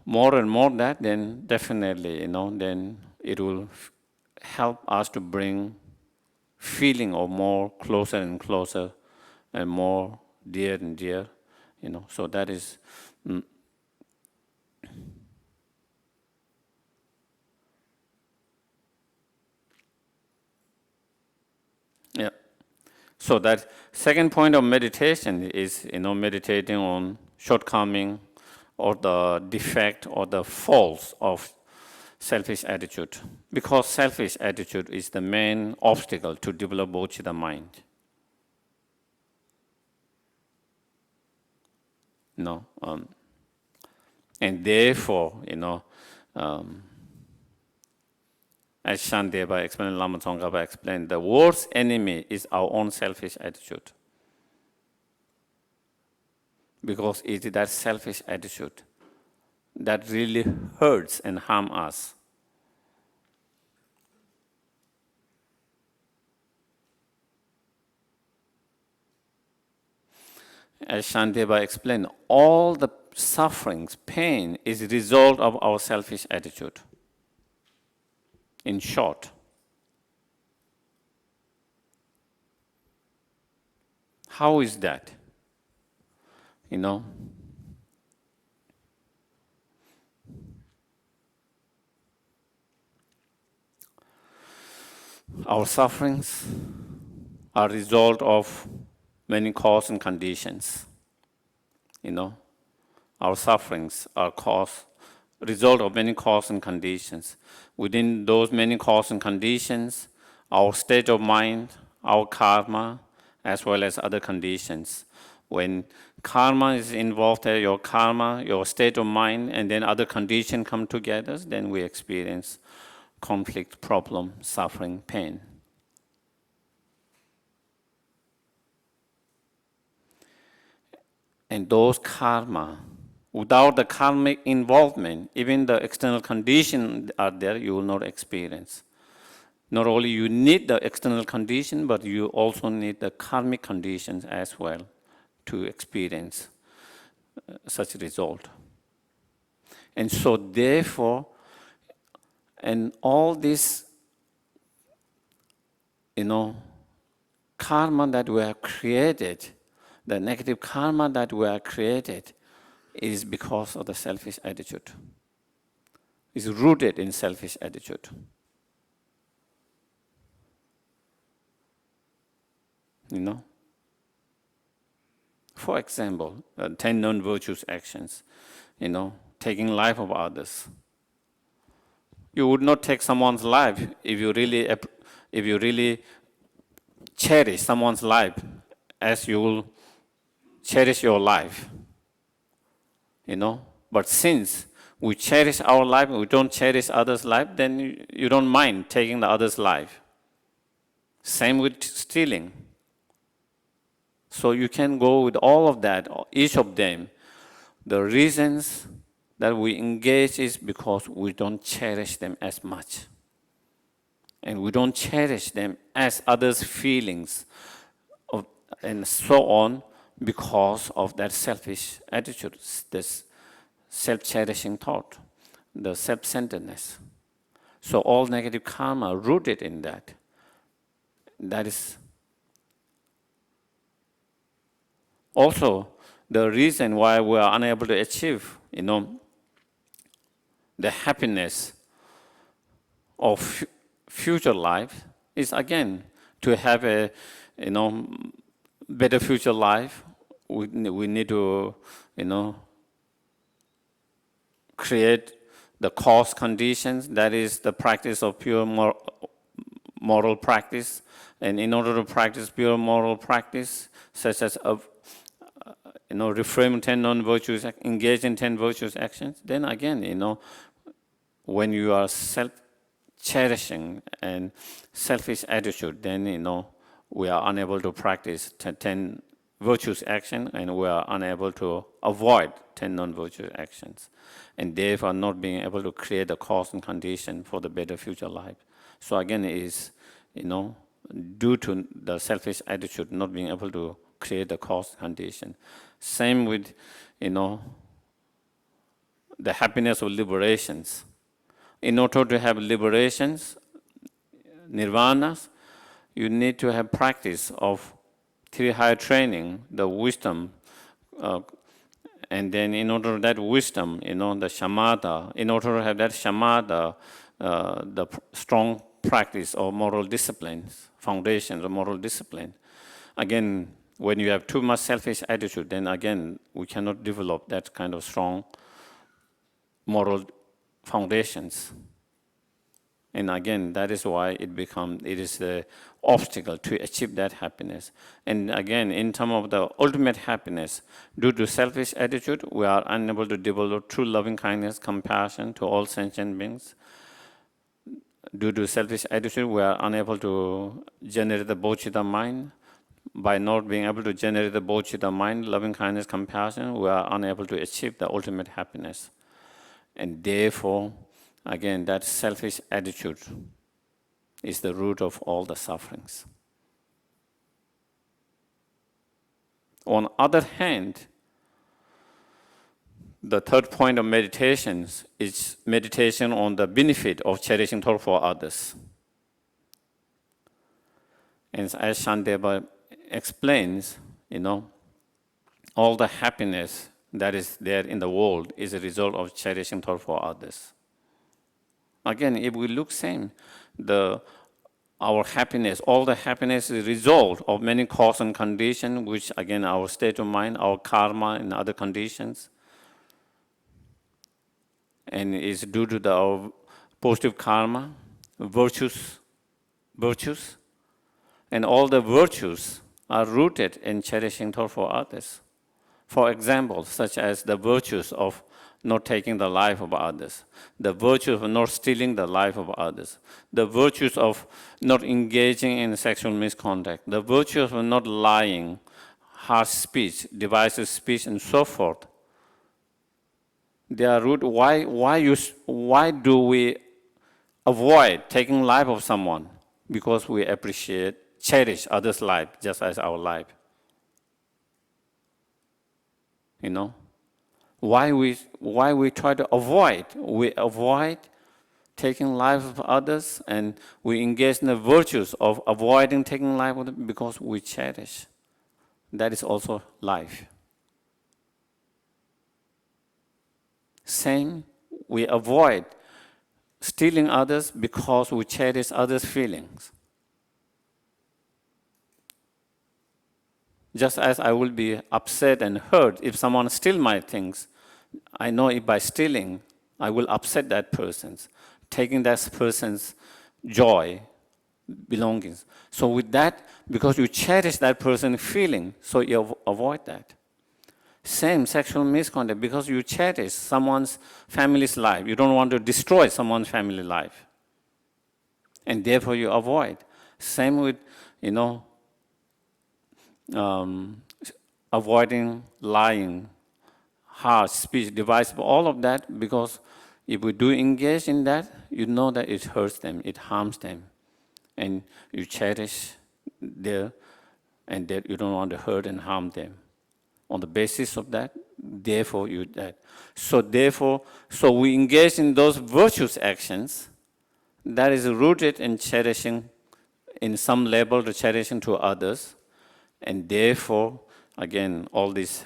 more and more that, then definitely, then it will help us to bring feeling of more closer and closer and more dear and dear, So that is, yeah. So that second point of meditation is, meditating on shortcoming or the defect or the faults of selfish attitude. Because selfish attitude is the main obstacle to develop bodhicitta mind. And therefore, as Shantideva explained, Lama Tsongkhapa explained, the worst enemy is our own selfish attitude. Because it is that selfish attitude that really hurts and harms us. As Shantideva explained, all the sufferings, pain is a result of our selfish attitude. In short, how is that? Our sufferings are a result of many causes and conditions. Our sufferings are result of many causes and conditions. Within those many causes and conditions, our state of mind, our karma, as well as other conditions. When karma is involved there, your karma, your state of mind, and then other conditions come together, then we experience conflict, problem, suffering, pain. And those karma, without the karmic involvement, even the external conditions are there, you will not experience. Not only you need the external condition, but you also need the karmic conditions as well to experience such a result. And so therefore, and all this, karma that we have created, the negative karma that we have created, is because of the selfish attitude. It's rooted in selfish attitude. For example, 10 non-virtuous actions, taking life of others. You would not take someone's life if you really cherish someone's life as you will cherish your life. But since we cherish our life, we don't cherish others' life, then you don't mind taking the other's life. Same with stealing. So you can go with all of that, each of them. The reasons that we engage is because we don't cherish them as much. And we don't cherish them as others' feelings and so on because of that selfish attitude, this self-cherishing thought, the self-centeredness. So all negative karma rooted in that. That is Also, the reason why we are unable to achieve, the happiness of future life is again to have a, better future life. We need to, create the cause conditions. That is the practice of pure moral practice. And in order to practice pure moral practice, such as refrain 10 non-virtuous, engage in 10 virtuous actions, then again, when you are self-cherishing and selfish attitude, then, we are unable to practice 10 virtuous action, and we are unable to avoid 10 non-virtuous actions, and therefore not being able to create the cause and condition for the better future life. So again, it is, due to the selfish attitude, not being able to create the cause condition. Same with, the happiness of liberations. In order to have liberations, nirvanas, you need to have practice of three higher training, the wisdom, and then in order to that wisdom, the shamatha, in order to have that shamatha, the strong practice of moral disciplines, foundations of moral discipline. Again, when you have too much selfish attitude, then again, we cannot develop that kind of strong moral foundations. And again, that is why it is the obstacle to achieve that happiness. And again, in terms of the ultimate happiness, due to selfish attitude, we are unable to develop true loving kindness, compassion to all sentient beings. Due to selfish attitude, we are unable to generate the bodhicitta mind. By not being able to generate the bodhicitta mind, loving kindness, compassion, we are unable to achieve the ultimate happiness. And therefore, again, that selfish attitude is the root of all the sufferings. On the other hand, the third point of meditation is meditation on the benefit of cherishing thought for others. And as Shantideva explains, all the happiness that is there in the world is a result of cherishing thought for others. Again, if we look same, our happiness, all the happiness is a result of many cause and conditions, which again, our state of mind, our karma, and other conditions. And it's due to our positive karma, virtues, and all the virtues are rooted in cherishing thought for others. For example, such as the virtues of not taking the life of others, the virtues of not stealing the life of others, the virtues of not engaging in sexual misconduct, the virtues of not lying, harsh speech, divisive speech, and so forth. They are root. Why do we avoid taking life of someone? Because we cherish others' life just as our life. Why we try to avoid? We avoid taking life of others, and we engage in the virtues of avoiding taking life of them because we cherish. That is also life. Same, we avoid stealing others because we cherish others' feelings. Just as I will be upset and hurt if someone steals my things, I know if by stealing, I will upset that person, taking that person's joy, belongings. So with that, because you cherish that person's feeling, so you avoid that. Same sexual misconduct, because you cherish someone's family's life. You don't want to destroy someone's family life. And therefore you avoid. Same with, avoiding lying, harsh speech, divisive, all of that, because if we do engage in that, you know that it hurts them, it harms them. And you cherish and that you don't want to hurt and harm them. On the basis of that, therefore you that. So we engage in those virtuous actions that is rooted in cherishing, in some level, the cherishing to others, and therefore, again, all this,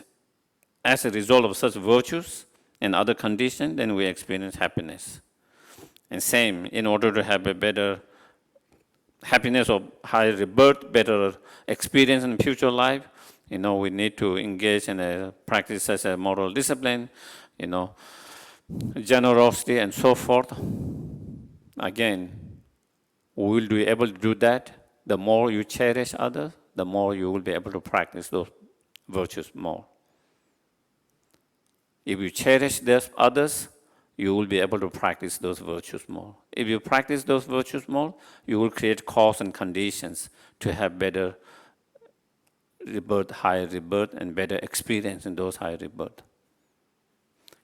as a result of such virtues and other conditions, then we experience happiness. And same, in order to have a better happiness or higher rebirth, better experience in future life, we need to engage in a practice such as moral discipline, generosity and so forth. Again, we will be able to do that. The more you cherish others, the more you will be able to practice those virtues more. If you cherish those others, you will be able to practice those virtues more. If you practice those virtues more, you will create cause and conditions to have better rebirth, higher rebirth, and better experience in those higher rebirth.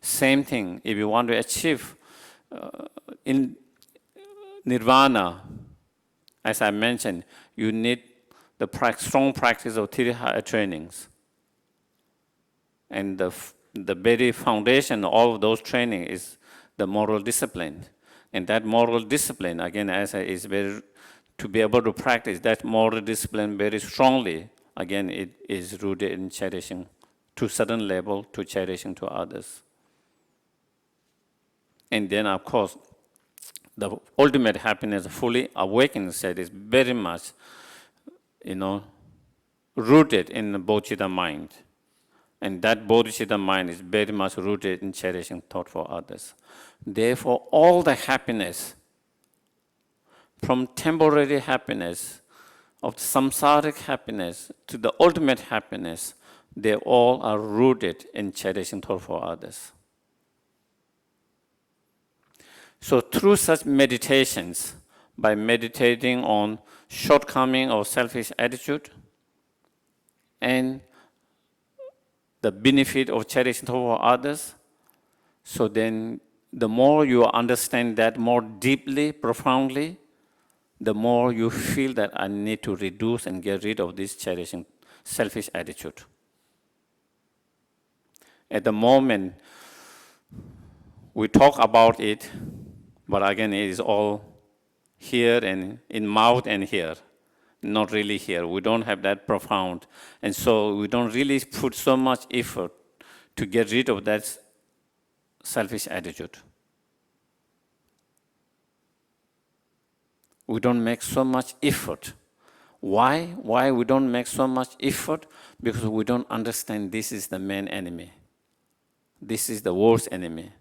Same thing, if you want to achieve in nirvana, as I mentioned, you need the strong practice of three higher trainings. And the very foundation of all of those training is the moral discipline. And that moral discipline, again, is very, to be able to practice that moral discipline very strongly, again, it is rooted in cherishing to a certain level, to cherishing to others. And then, of course, the ultimate happiness, fully awakened state, is very much, rooted in the bodhicitta mind. And that bodhicitta mind is very much rooted in cherishing thought for others. Therefore, all the happiness, from temporary happiness, of samsaric happiness to the ultimate happiness, they all are rooted in cherishing thought for others. So through such meditations, by meditating on shortcoming or selfish attitude, and the benefit of cherishing thought for others, so then the more you understand that more deeply, profoundly, the more you feel that I need to reduce and get rid of this cherishing selfish attitude. At the moment, we talk about it, but again, it is all here and in mouth and here, not really here. We don't have that profound. And so we don't really put so much effort to get rid of that selfish attitude. We don't make so much effort. Why? Why we don't make so much effort? Because we don't understand this is the main enemy. This is the worst enemy.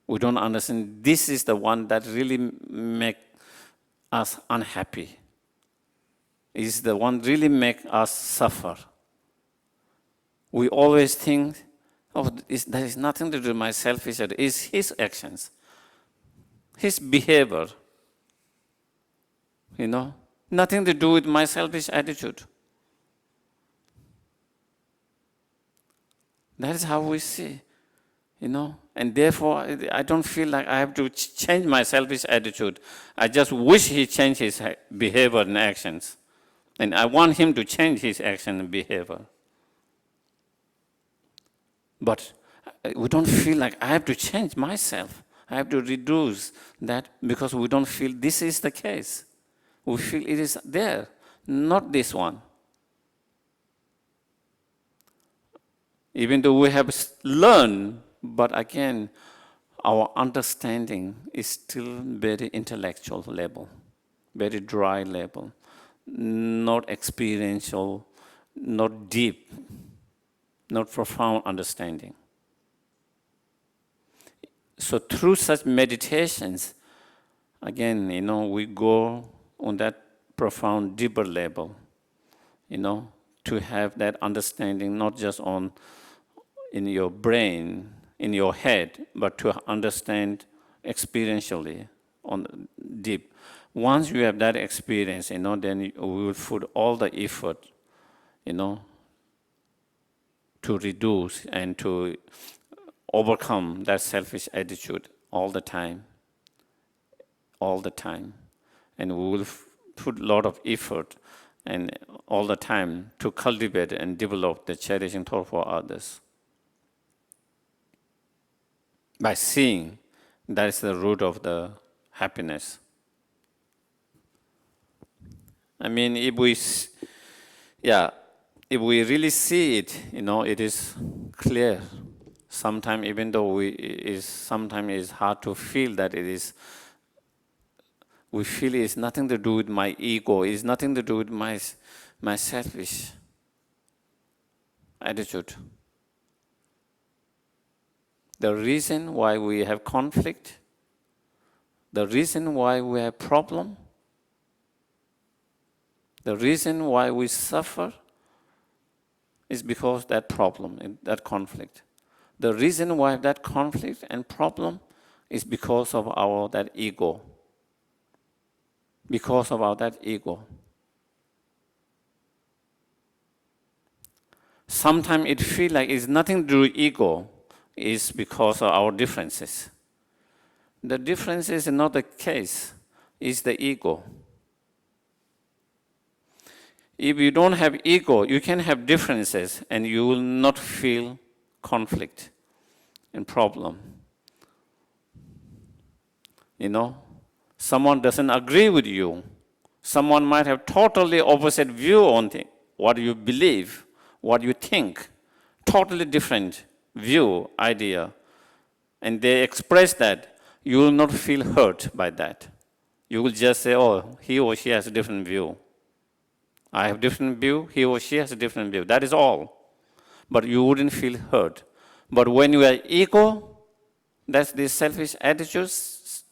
We don't understand this is the one that really makes us unhappy. Is the one really make us suffer. We always think, that is nothing to do with my selfish attitude. It's his actions, his behavior. Nothing to do with my selfish attitude. That is how we see, And therefore, I don't feel like I have to change my selfish attitude. I just wish he changed his behavior and actions. And I want him to change his action and behavior. But we don't feel like I have to change myself. I have to reduce that because we don't feel this is the case. We feel it is there, not this one. Even though we have learned, but again, our understanding is still very intellectual level, very dry level, not experiential, not deep, not profound understanding. So through such meditations, again, we go on that profound, deeper level, to have that understanding not just in your brain, in your head, but to understand experientially, on deep. Once you have that experience, then we will put all the effort, to reduce and to overcome that selfish attitude all the time. And we will put a lot of effort and all the time to cultivate and develop the cherishing thought for others. By seeing, that is the root of the happiness. I mean, if if we really see it, it is clear. Sometimes, even though sometimes it's hard to feel that we feel it's nothing to do with my ego, it's nothing to do with my selfish attitude. The reason why we have conflict, the reason why we have problem, the reason why we suffer is because that problem, that conflict. The reason why that conflict and problem is because of that ego. Because of that ego. Sometimes it feels like it's nothing to do with ego, it's because of our differences. The difference is not the case, it's the ego. If you don't have ego, you can have differences and you will not feel conflict and problem. Someone doesn't agree with you. Someone might have totally opposite view on what you believe, what you think. Totally different view, idea. And they express that. You will not feel hurt by that. You will just say, oh, he or she has a different view. I have different view, he or she has a different view. That is all. But you wouldn't feel hurt. But when you are ego, that's the selfish attitudes,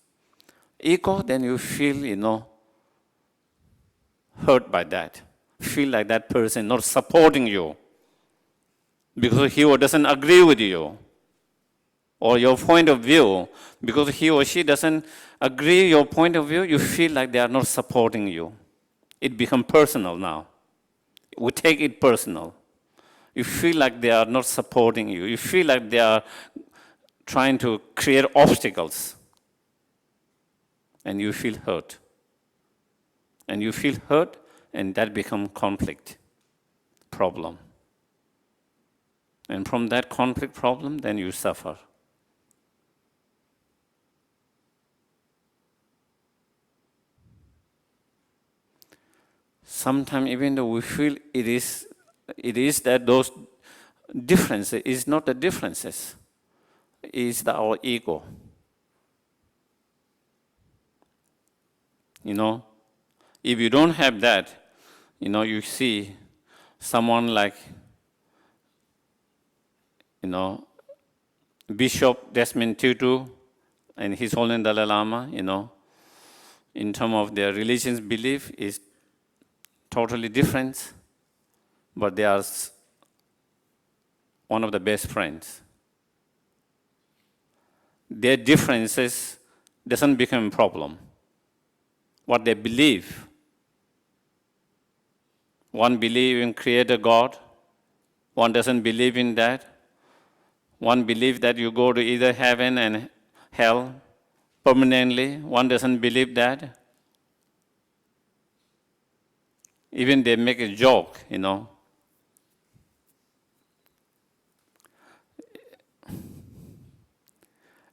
ego, then you feel, hurt by that. Feel like that person not supporting you because he or doesn't agree with you or your point of view. Because he or she doesn't agree your point of view, you feel like they are not supporting you. It becomes personal now. We take it personal. You feel like they are not supporting you. You feel like they are trying to create obstacles. And you feel hurt. And you feel hurt, and that becomes conflict, problem. And from that conflict problem, then you suffer. Sometimes even though we feel it is that those differences is not the differences, it's our ego. If you don't have that, you see someone like, Bishop Desmond Tutu and His Holiness Dalai Lama, in terms of their religious belief is totally different, but they are one of the best friends. Their differences doesn't become a problem. What they believe. One believes in Creator God, one doesn't believe in that. One believes that you go to either heaven and hell permanently, one doesn't believe that. Even they make a joke,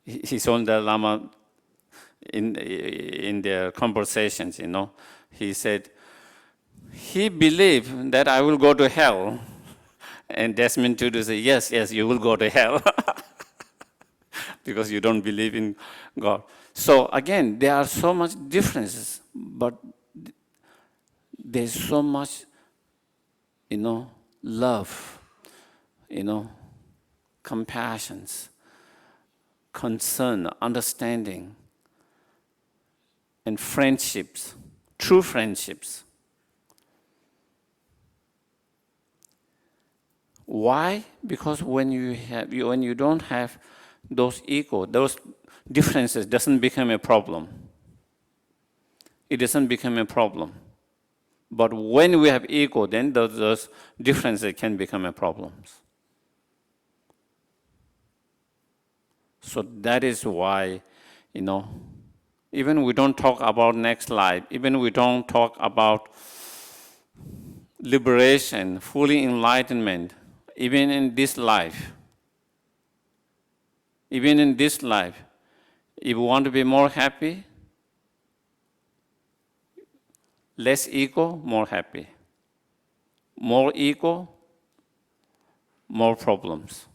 His own Dalai Lama, in their conversations, he said, he believed that I will go to hell. And Desmond Tutu said, yes, you will go to hell. Because you don't believe in God. So again, there are so much differences, but there's so much, love, compassion, concern, understanding, and friendships, true friendships. Why? Because when you don't have those ego, those differences doesn't become a problem. It doesn't become a problem. But when we have ego, then those differences can become a problem. So that is why, even we don't talk about next life, even we don't talk about liberation, fully enlightenment, even in this life, if you want to be more happy, less ego, more happy. More ego, more problems,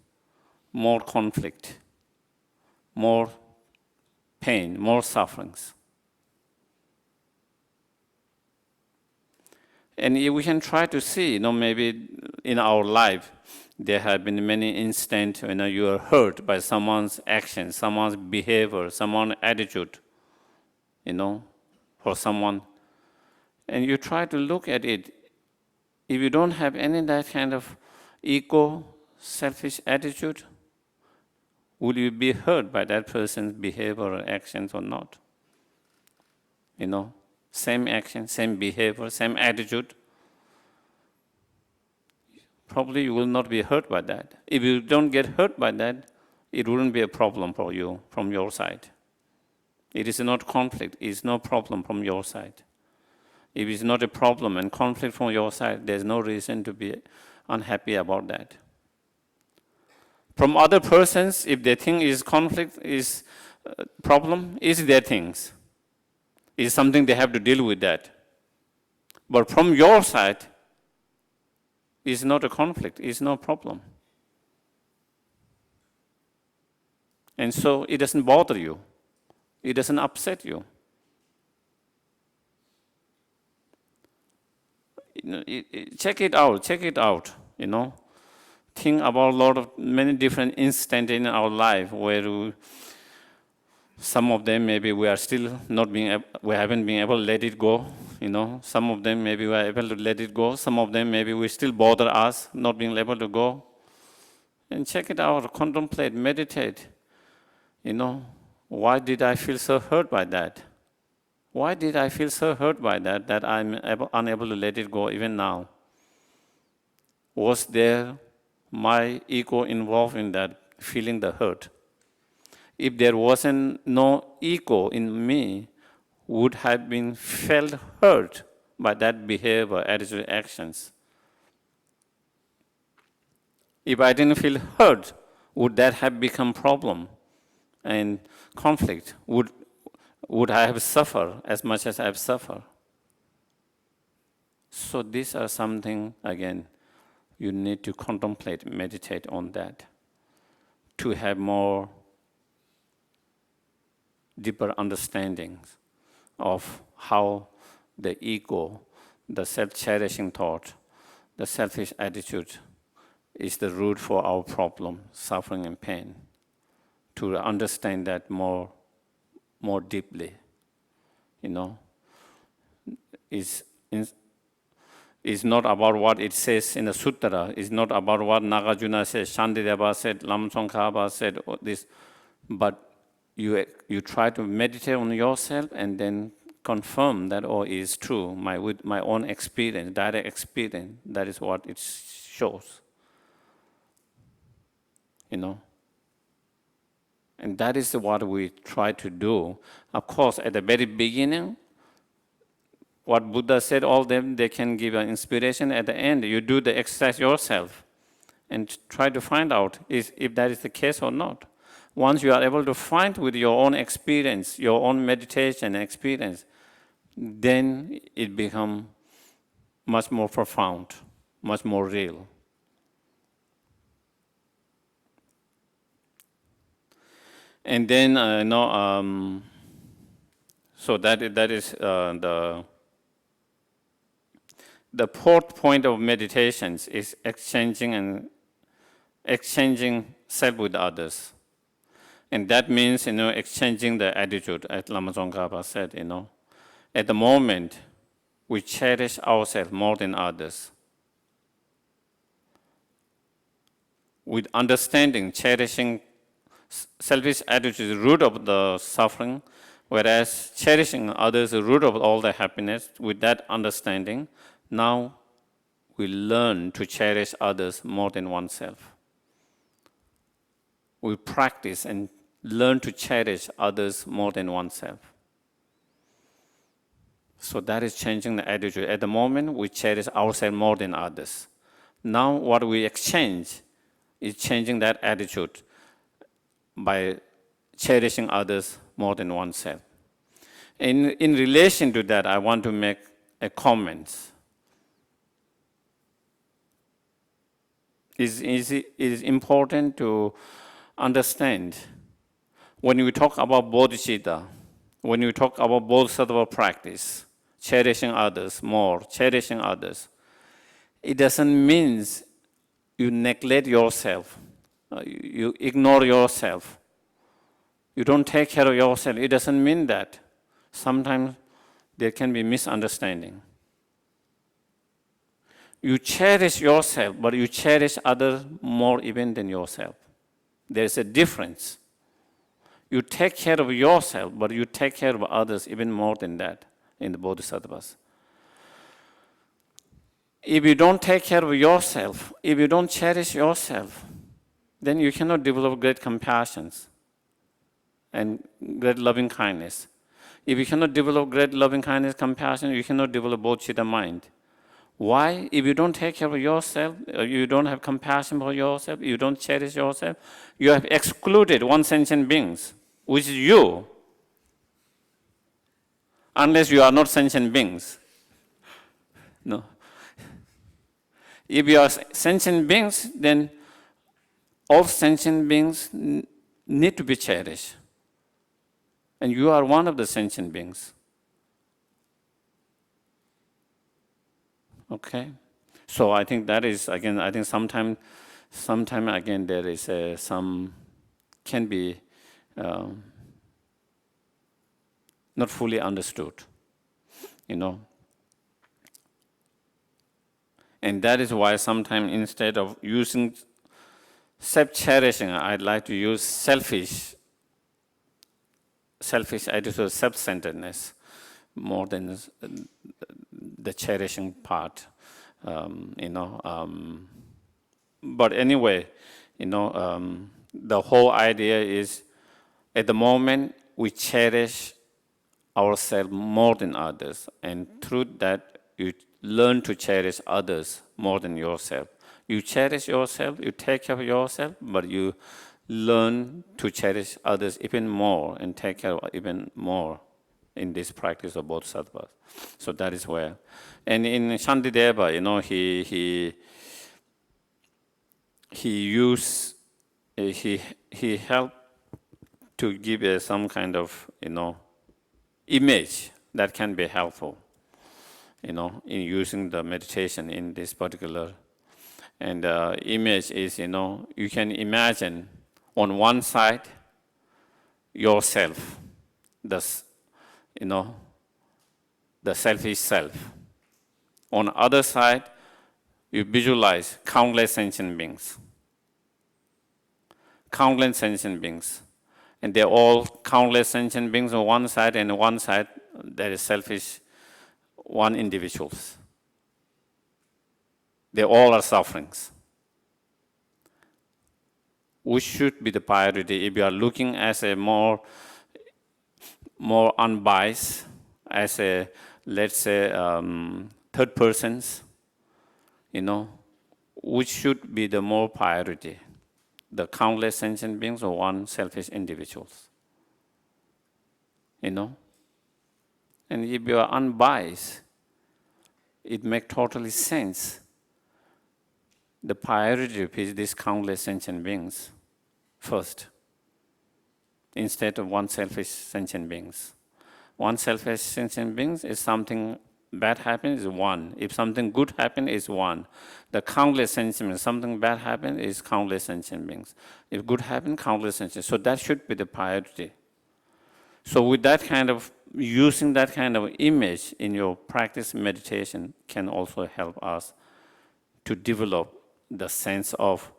more conflict, more pain, more sufferings. And we can try to see, maybe in our life, there have been many instances when you are hurt by someone's action, someone's behavior, someone's attitude, for someone. And you try to look at it. If you don't have any that kind of ego, selfish attitude, will you be hurt by that person's behavior or actions or not? Same action, same behavior, same attitude. Probably you will not be hurt by that. If you don't get hurt by that, it wouldn't be a problem for you from your side. It is not conflict, it is no problem from your side. If it's not a problem and conflict from your side, there's no reason to be unhappy about that. From other persons, if they think is conflict, is problem, is their things. It's something they have to deal with that. But from your side, it's not a conflict, it's no problem. And so it doesn't bother you. It doesn't upset you. Check it out. Think about many different instances in our life where some of them maybe we are still we haven't been able to let it go. Some of them maybe we are able to let it go. Some of them maybe we still bother us not being able to go. And check it out, contemplate, meditate. Why did I feel so hurt by that? Why did I feel so hurt by that I'm unable to let it go even now? Was there my ego involved in that, feeling the hurt? If there wasn't no ego in me, would have been felt hurt by that behavior, attitude, actions. If I didn't feel hurt, would that have become problem and conflict? Would I have suffered as much as I have suffered? So these are something, again, you need to contemplate, meditate on that, to have more deeper understandings of how the ego, the self-cherishing thought, the selfish attitude is the root for our problem, suffering and pain. To understand that more deeply, is not about what it says in the sutra. It's not about what Nagarjuna said, Shantideva said, Lamsongkhapa said, this, but you try to meditate on yourself and then confirm that it is true. With my own experience, direct experience, that is what it shows. And that is what we try to do. Of course, at the very beginning, what Buddha said, all them, they can give an inspiration. At the end, you do the exercise yourself and try to find out if that is the case or not. Once you are able to find with your own experience, your own meditation experience, then it becomes much more profound, much more real. And then, so that is the fourth point of meditations is exchanging self with others. And that means, exchanging the attitude, as Lama Tsongkhapa said, At the moment, we cherish ourselves more than others. With understanding, cherishing selfish attitude is the root of the suffering, whereas cherishing others is the root of all the happiness. With that understanding, now we learn to cherish others more than oneself. We practice and learn to cherish others more than oneself. So that is changing the attitude. At the moment, we cherish ourselves more than others. Now what we exchange is changing that attitude by cherishing others more than oneself. In relation to that, I want to make a comment. is important to understand. When we talk about bodhicitta, when we talk about bodhisattva practice, cherishing others more, cherishing others, it doesn't mean you neglect yourself, you ignore yourself, you don't take care of yourself. It doesn't mean that. Sometimes there can be misunderstanding. You cherish yourself, but you cherish others more even than yourself. There's a difference. You take care of yourself, but you take care of others even more than that in the bodhisattvas. If you don't take care of yourself, if you don't cherish yourself, then you cannot develop great compassion and great loving kindness. If you cannot develop great loving kindness, compassion, you cannot develop bodhicitta mind. Why? If you don't take care of yourself, you don't have compassion for yourself, you don't cherish yourself, you have excluded one sentient beings, which is you, unless you are not sentient beings. No. If you are sentient beings, then all sentient beings need to be cherished. And you are one of the sentient beings. Okay? So I think that is, again, I think sometime again there is some, can be not fully understood, you know. And that is why sometimes instead of using self-cherishing, I'd like to use selfish attitude, self-centeredness, more than the cherishing part, you know. But anyway, you know, the whole idea is at the moment we cherish ourselves more than others, and through that you learn to cherish others more than yourself. You cherish yourself, you take care of yourself, but you learn to cherish others even more and take care of even more in this practice of bodhisattvas. So that is where. And in Shantideva, you know, he helped to give some kind of, you know, image that can be helpful, you know, in using the meditation in this particular. And image is, you know, you can imagine on one side yourself, you know, the selfish self. On the other side, you visualize countless sentient beings. Countless sentient beings. And they're all countless sentient beings on one side, and on one side there is selfish one individuals. They all are sufferings. Which should be the priority if you are looking as a more unbiased, as a, let's say, third persons, you know, which should be the more priority? The countless sentient beings or one selfish individuals? You know? And if you are unbiased, it makes totally sense. The priority is these countless sentient beings first, instead of one selfish sentient beings. One selfish sentient beings is something bad happens is one. If something good happens is one. The countless sentient beings, something bad happens is countless sentient beings. If good happens, countless sentient. So that should be the priority. So with that kind of, using that kind of image in your practice meditation can also help us to develop the sense of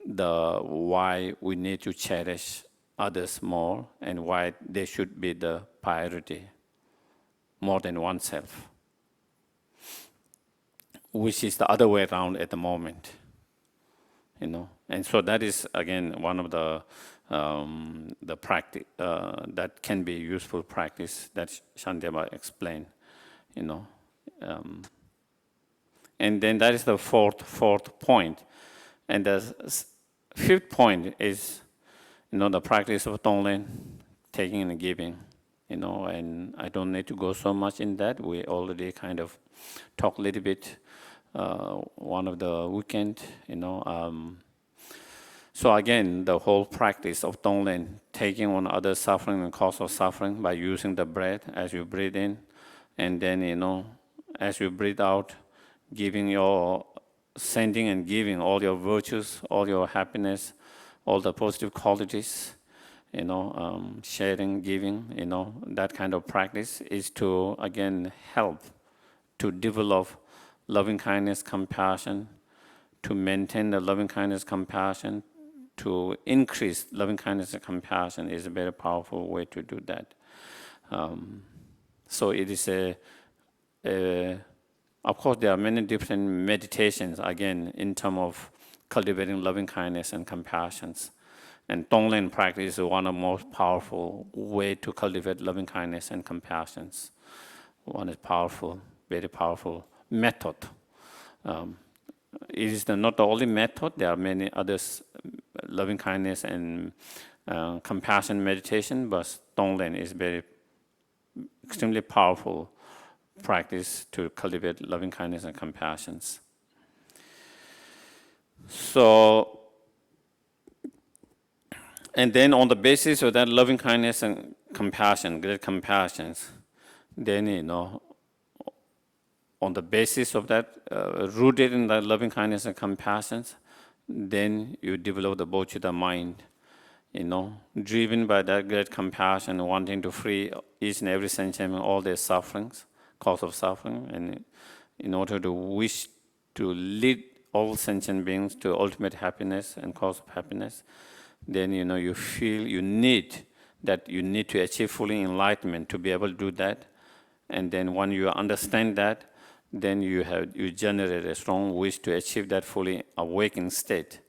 the why we need to cherish others more and why they should be the priority more than oneself, which is the other way around at the moment, you know. And so that is again one of the practice that can be useful practice that Shantideva explained, you know. And then that is the fourth point. And the fifth point is, you know, the practice of Tonglen, taking and giving, you know, and I don't need to go so much in that. We already kind of talked a little bit one of the weekend, So again, the whole practice of Tonglen, taking on other suffering and cause of suffering by using the breath as you breathe in, and then, as you breathe out, sending and giving all your virtues, all your happiness, all the positive qualities, sharing, giving, that kind of practice is to, again, help to develop loving kindness, compassion, to maintain the loving kindness, compassion, to increase loving kindness and compassion is a very powerful way to do that. So it is of course, there are many different meditations, again, in terms of cultivating loving kindness and compassion. And Tonglen practice is one of the most powerful way to cultivate loving kindness and compassion. One is powerful, very powerful method. It is not the only method. There are many others, loving kindness and compassion meditation, but Tonglen is very extremely powerful practice to cultivate loving kindness and compassion. So, and then on the basis of that loving kindness and compassion, great compassion, then, on the basis of that, rooted in that loving kindness and compassion, then you develop the bodhicitta mind, driven by that great compassion, wanting to free each and every sentient, all their sufferings, cause of suffering, and in order to wish to lead all sentient beings to ultimate happiness and cause of happiness, then you feel you need to achieve fully enlightenment to be able to do that. And then when you understand that, then you generate a strong wish to achieve that fully awakened state.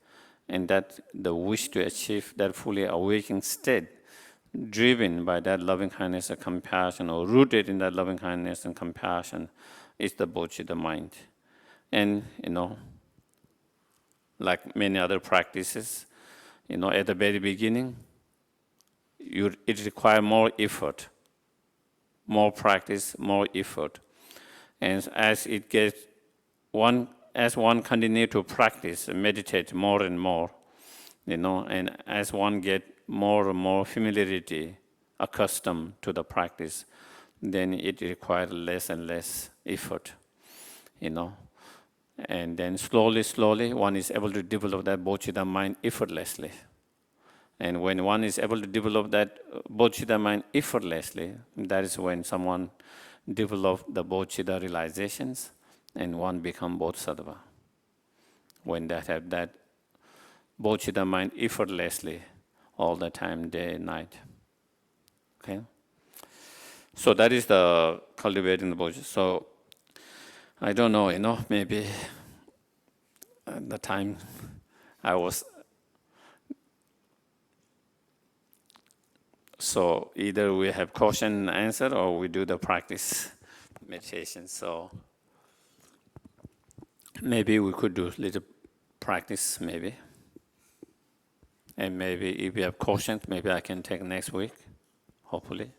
And that the wish to achieve that fully awakened state, driven by that loving kindness and compassion, or rooted in that loving kindness and compassion, is the bodhicitta mind. And, like many other practices, at the very beginning, it requires more effort, more practice, more effort. And as one continue to practice and meditate more and more, and as one get more and more familiarity, accustomed to the practice, then it requires less and less effort, And then slowly, one is able to develop that bodhicitta mind effortlessly. And when one is able to develop that bodhicitta mind effortlessly, that is when someone develops the bodhicitta realizations and one becomes bodhisattva. When they have that bodhicitta mind effortlessly all the time, day and night. Okay? So that is the cultivating the bodhicitta. So I don't know, maybe at the time I was. So either we have question and answer or we do the practice meditation. So maybe we could do little practice, maybe. And maybe if you have questions, maybe I can take next week, hopefully.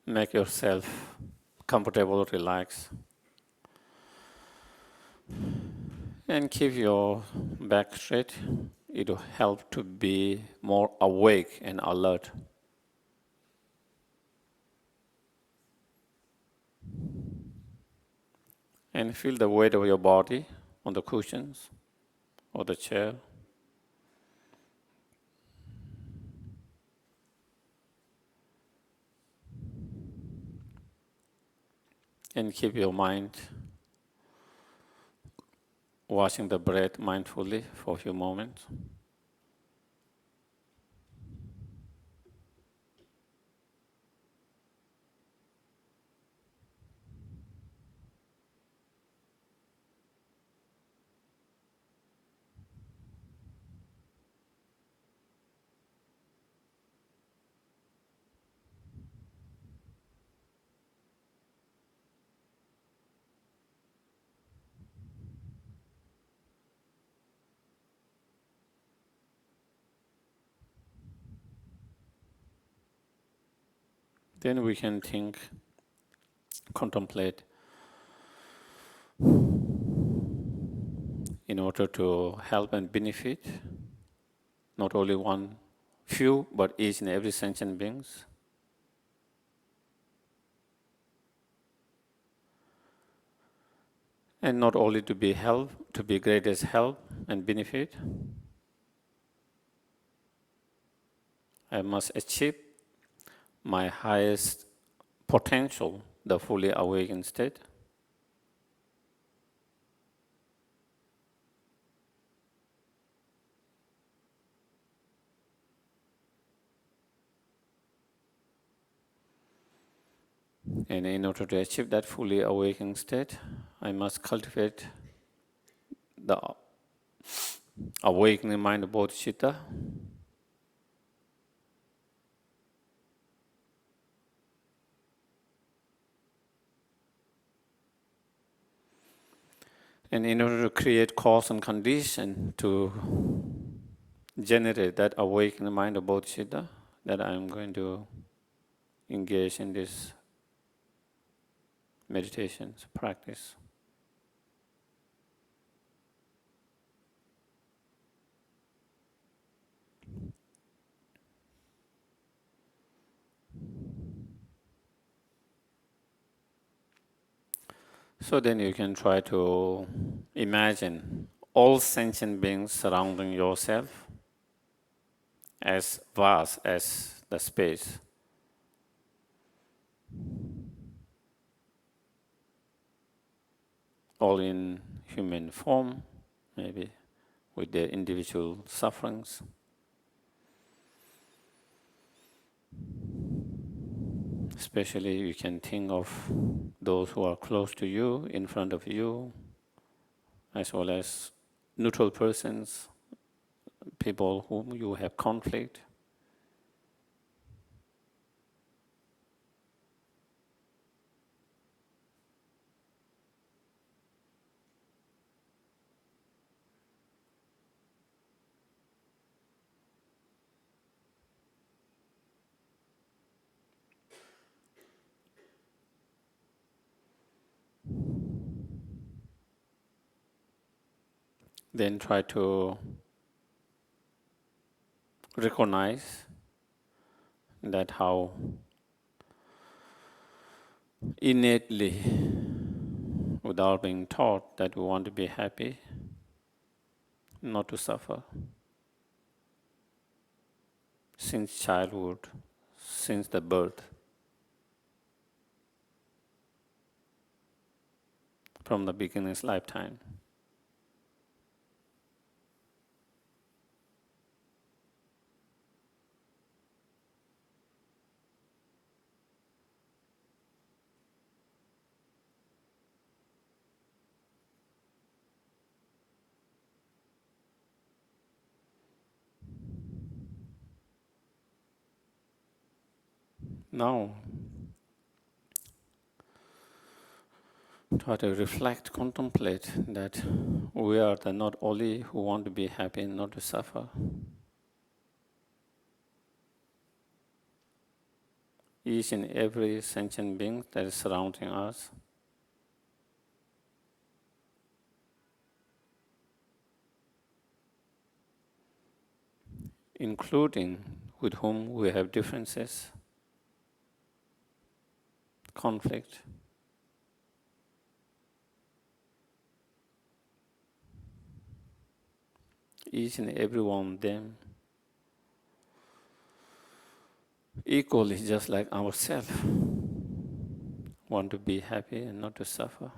Make yourself comfortable, relax, and keep your back straight. It will help to be more awake and alert. And feel the weight of your body on the cushions or the chair. And keep your mind watching the breath mindfully for a few moments. Then we can think, contemplate, in order to help and benefit not only one few, but each and every sentient beings. And not only to be help, to be greatest help and benefit, I must achieve my highest potential, the fully awakened state. And in order to achieve that fully awakened state, I must cultivate the awakening mind of bodhicitta. And in order to create cause and condition to generate that awakening mind of bodhicitta, that I am going to engage in this meditation practice. So then you can try to imagine all sentient beings surrounding yourself as vast as the space. All in human form, maybe with their individual sufferings. Especially you can think of those who are close to you, in front of you, as well as neutral persons, people whom you have conflict. Then try to recognize that how innately, without being taught, that we want to be happy, not to suffer. Since childhood, since the birth, from the beginner's lifetime. Now, try to reflect, contemplate that we are the not only who want to be happy and not to suffer. Each and every sentient being that is surrounding us, including with whom we have differences, conflict. Each and every one of them equally just like ourselves want to be happy and not to suffer.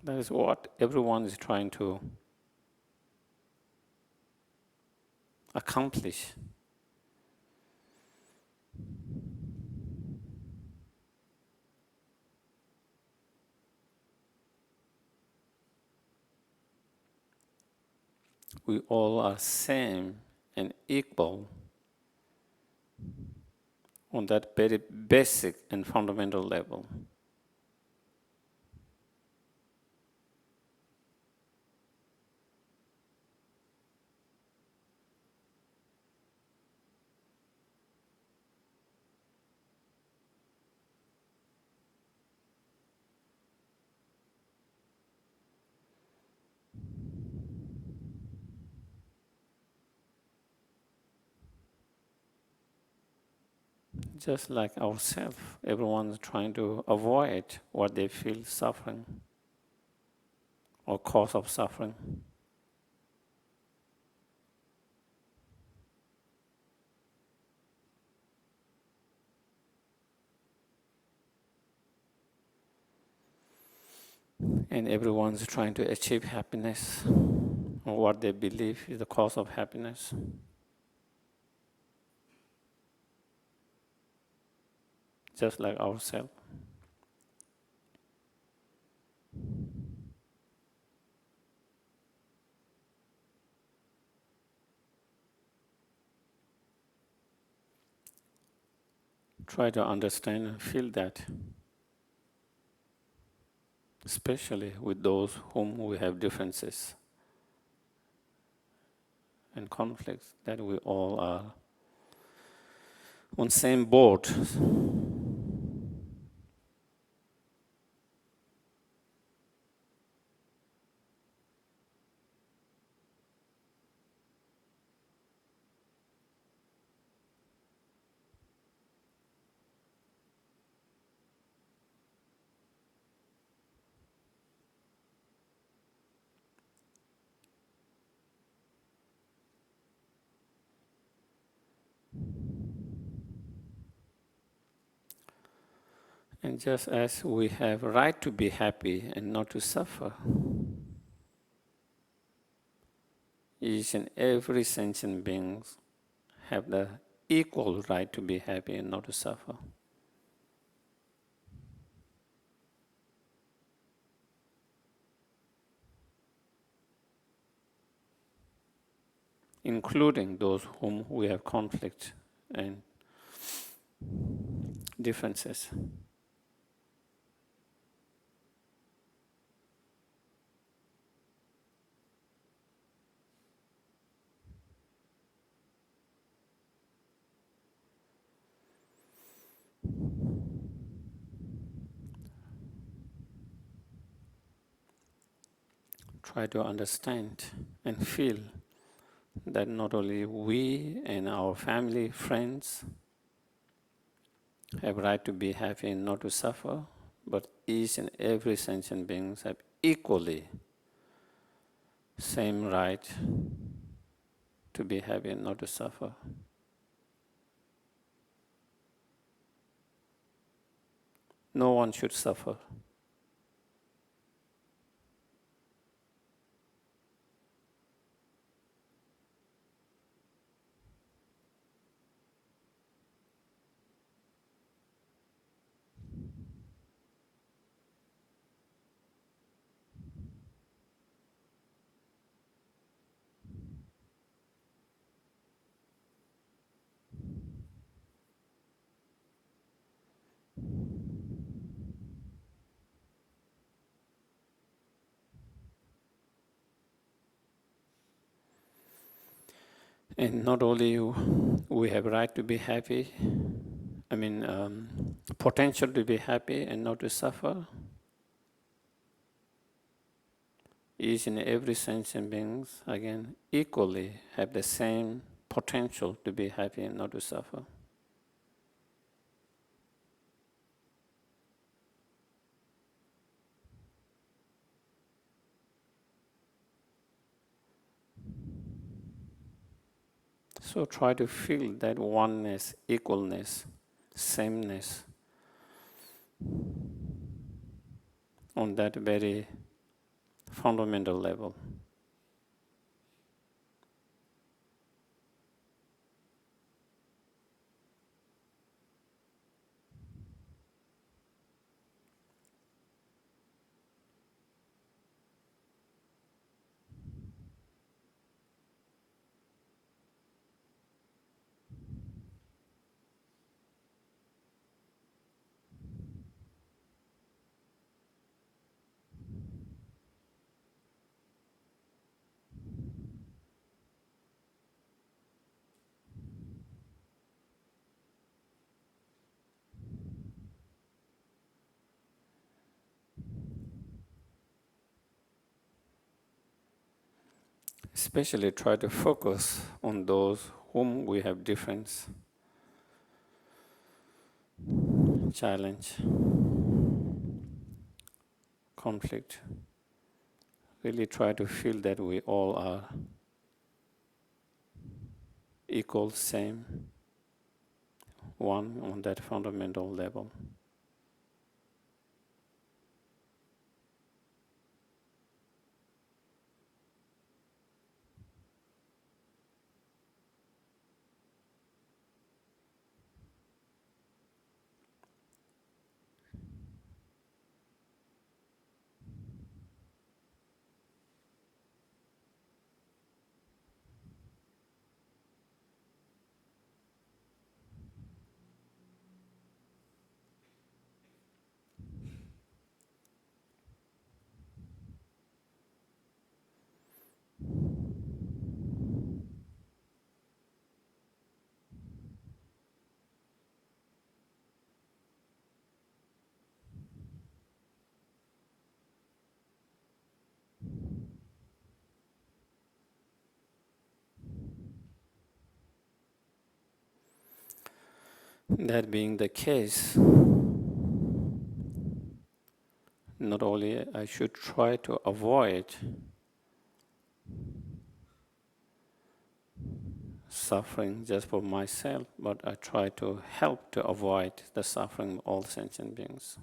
That is what everyone is trying to accomplish. We all are same and equal on that very basic and fundamental level. just like ourselves, everyone's trying to avoid what they feel suffering or cause of suffering. And everyone's trying to achieve happiness or what they believe is the cause of happiness. Just like ourselves. Try to understand and feel that, especially with those whom we have differences and conflicts, that we all are on same boat. And just as we have a right to be happy and not to suffer, each and every sentient being have the equal right to be happy and not to suffer. Including those whom we have conflict and differences. Try to understand and feel that not only we and our family, friends have right to be happy and not to suffer, but each and every sentient beings have equally same right to be happy and not to suffer. No one should suffer. And not only we have right to be happy, potential to be happy and not to suffer, each and every sentient beings, again, equally have the same potential to be happy and not to suffer. So try to feel that oneness, equalness, sameness on that very fundamental level. Especially try to focus on those whom we have difference. challenge, conflict, really try to feel that we all are equal, same, one on that fundamental level. That being the case, not only I should try to avoid suffering just for myself, but I try to help to avoid the suffering of all sentient beings.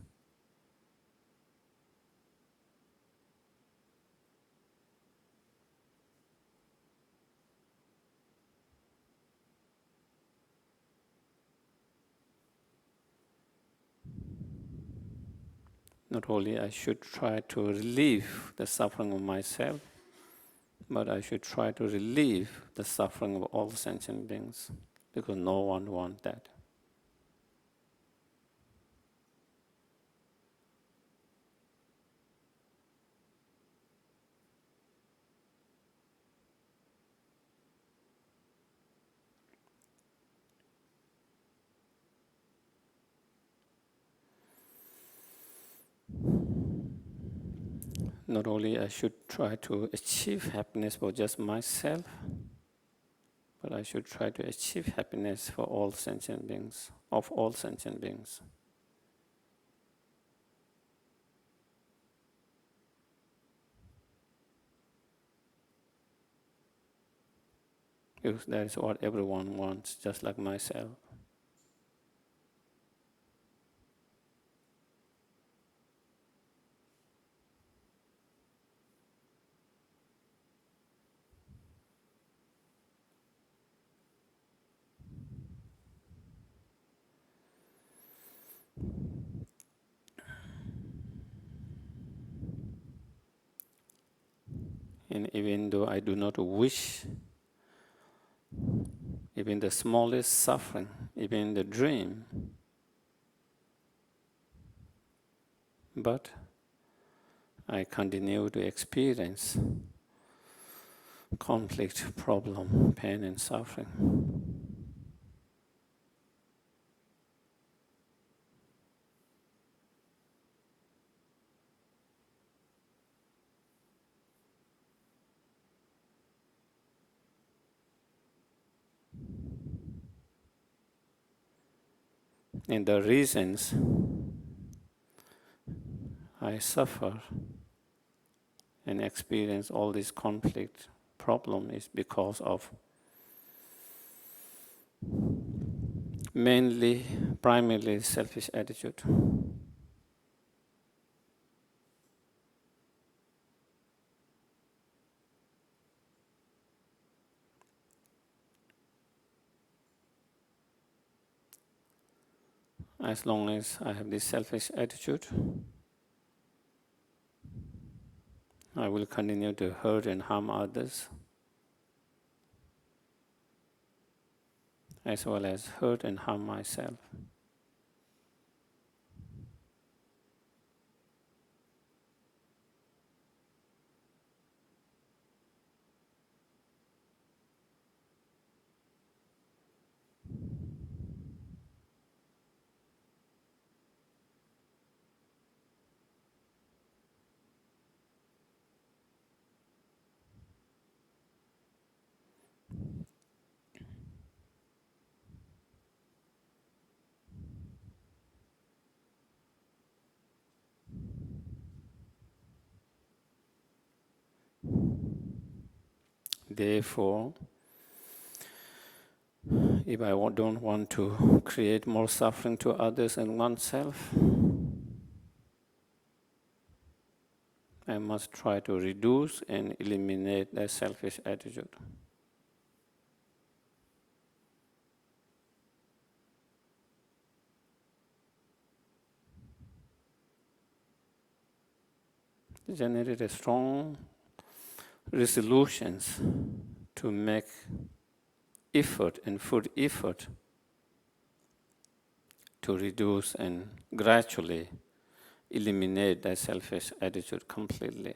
Not only I should try to relieve the suffering of myself, but I should try to relieve the suffering of all sentient beings, because no one wants that. Not only I should try to achieve happiness for just myself, but I should try to achieve happiness for all sentient beings, of all sentient beings. Because that is what everyone wants, just like myself. And even though I do not wish, even the smallest suffering, even the dream, but I continue to experience conflict, problem, pain and suffering. And the reasons I suffer and experience all this conflict, problem is because of mainly, primarily selfish attitude. As long as I have this selfish attitude, I will continue to hurt and harm others, as well as hurt and harm myself. Therefore, if I don't want to create more suffering to others and oneself, I must try to reduce and eliminate that selfish attitude. Generate a strong resolutions to make effort and full effort to reduce and gradually eliminate that selfish attitude completely.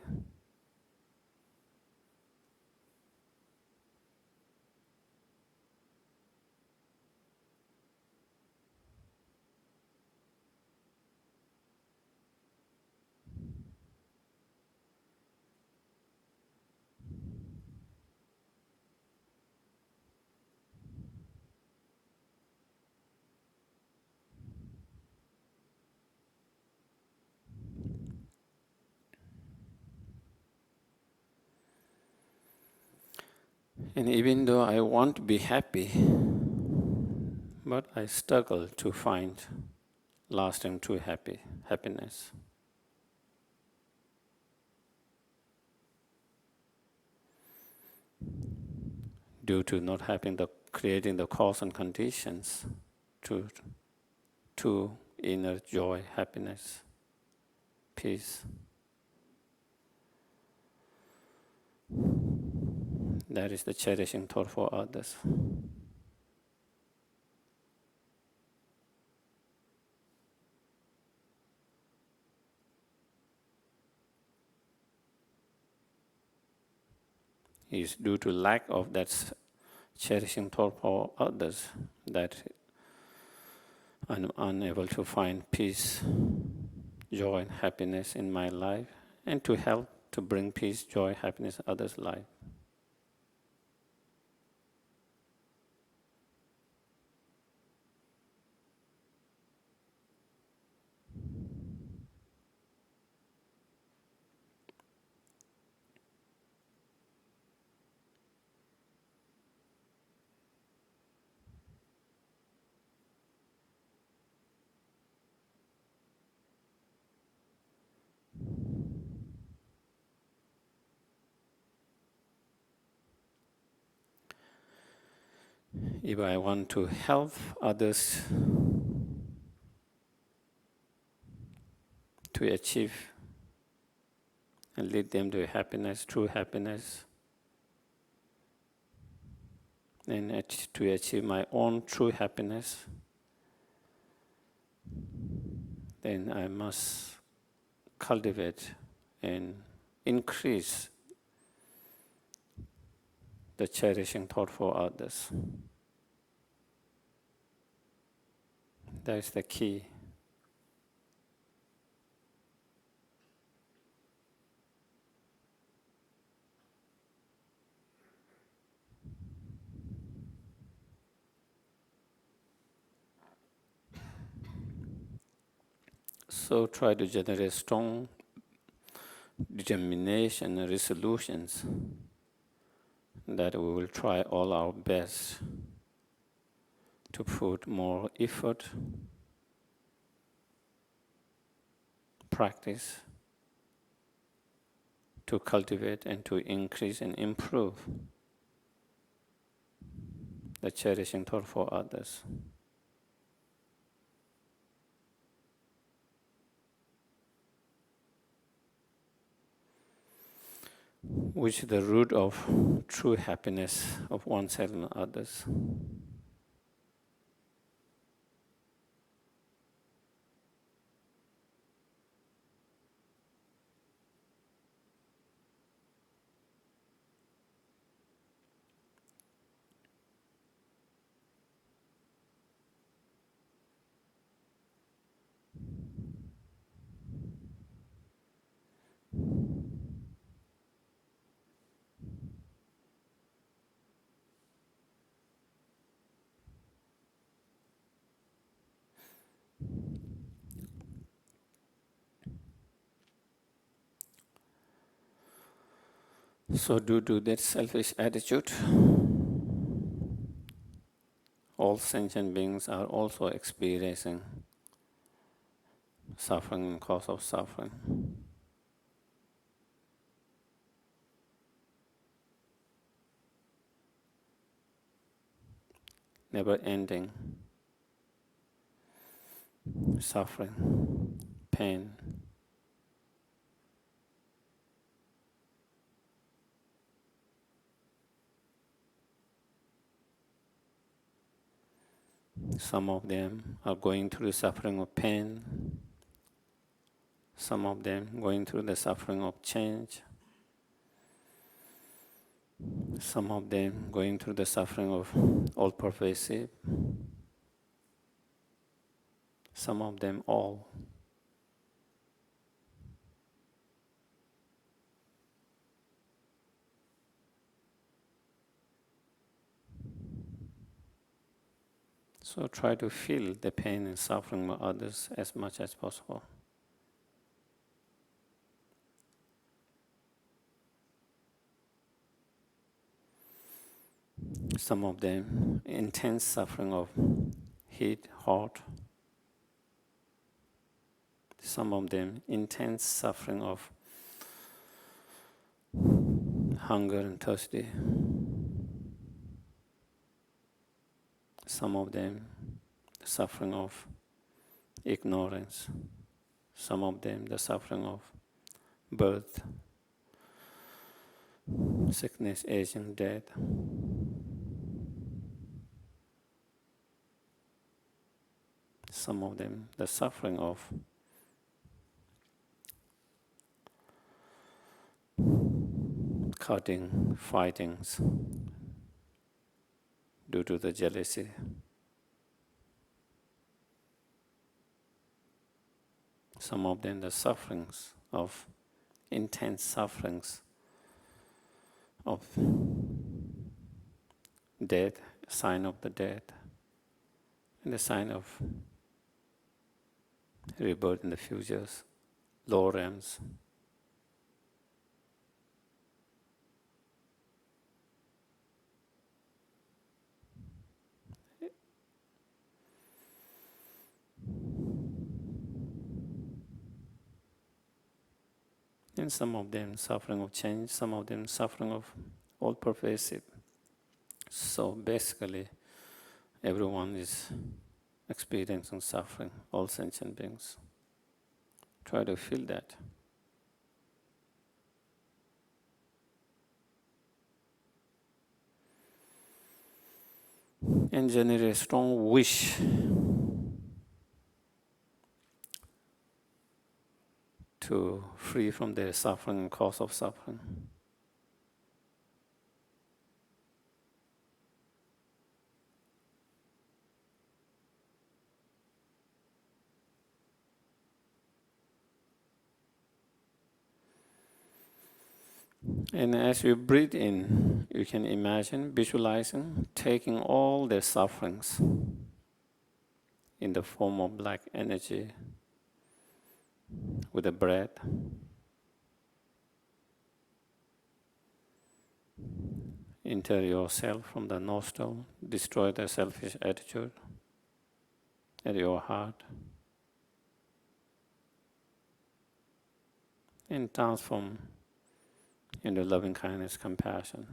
And even though I want to be happy, but I struggle to find lasting true happiness. Due to not having creating the cause and conditions to inner joy, happiness, peace. That is the cherishing thought for others. It is due to lack of that cherishing thought for others that I'm unable to find peace, joy, and happiness in my life, and to help to bring peace, joy, happiness in others' life. If I want to help others to achieve and lead them to happiness, true happiness, and to achieve my own true happiness, then I must cultivate and increase the cherishing thought for others. That is the key. So try to generate strong determination and resolutions that we will try all our best to put more effort, practice, to cultivate and to increase and improve the cherishing thought for others. Which is the root of true happiness of oneself and others. So due to that selfish attitude, all sentient beings are also experiencing suffering and cause of suffering. Never ending suffering, pain. Some of them are going through the suffering of pain. Some of them going through the suffering of change. Some of them going through the suffering of all-pervasive. Some of them all. So try to feel the pain and suffering of others as much as possible. Some of them intense suffering of heat, hot. Some of them intense suffering of hunger and thirsty. Some of them the suffering of ignorance. Some of them the suffering of birth, sickness, aging, death. Some of them the suffering of cutting, fightings due to the jealousy. Some of them the sufferings of intense sufferings of death, sign of the death, and the sign of rebirth in the futures, lower realms. And some of them suffering of change, some of them suffering of all-pervasive. So basically, everyone is experiencing suffering, all sentient beings. Try to feel that. And generate a strong wish to free from the suffering and cause of suffering. And as you breathe in, you can imagine, visualizing, taking all their sufferings in the form of black energy with the breath. Enter yourself from the nostril, destroy the selfish attitude at your heart, and transform into loving kindness, compassion.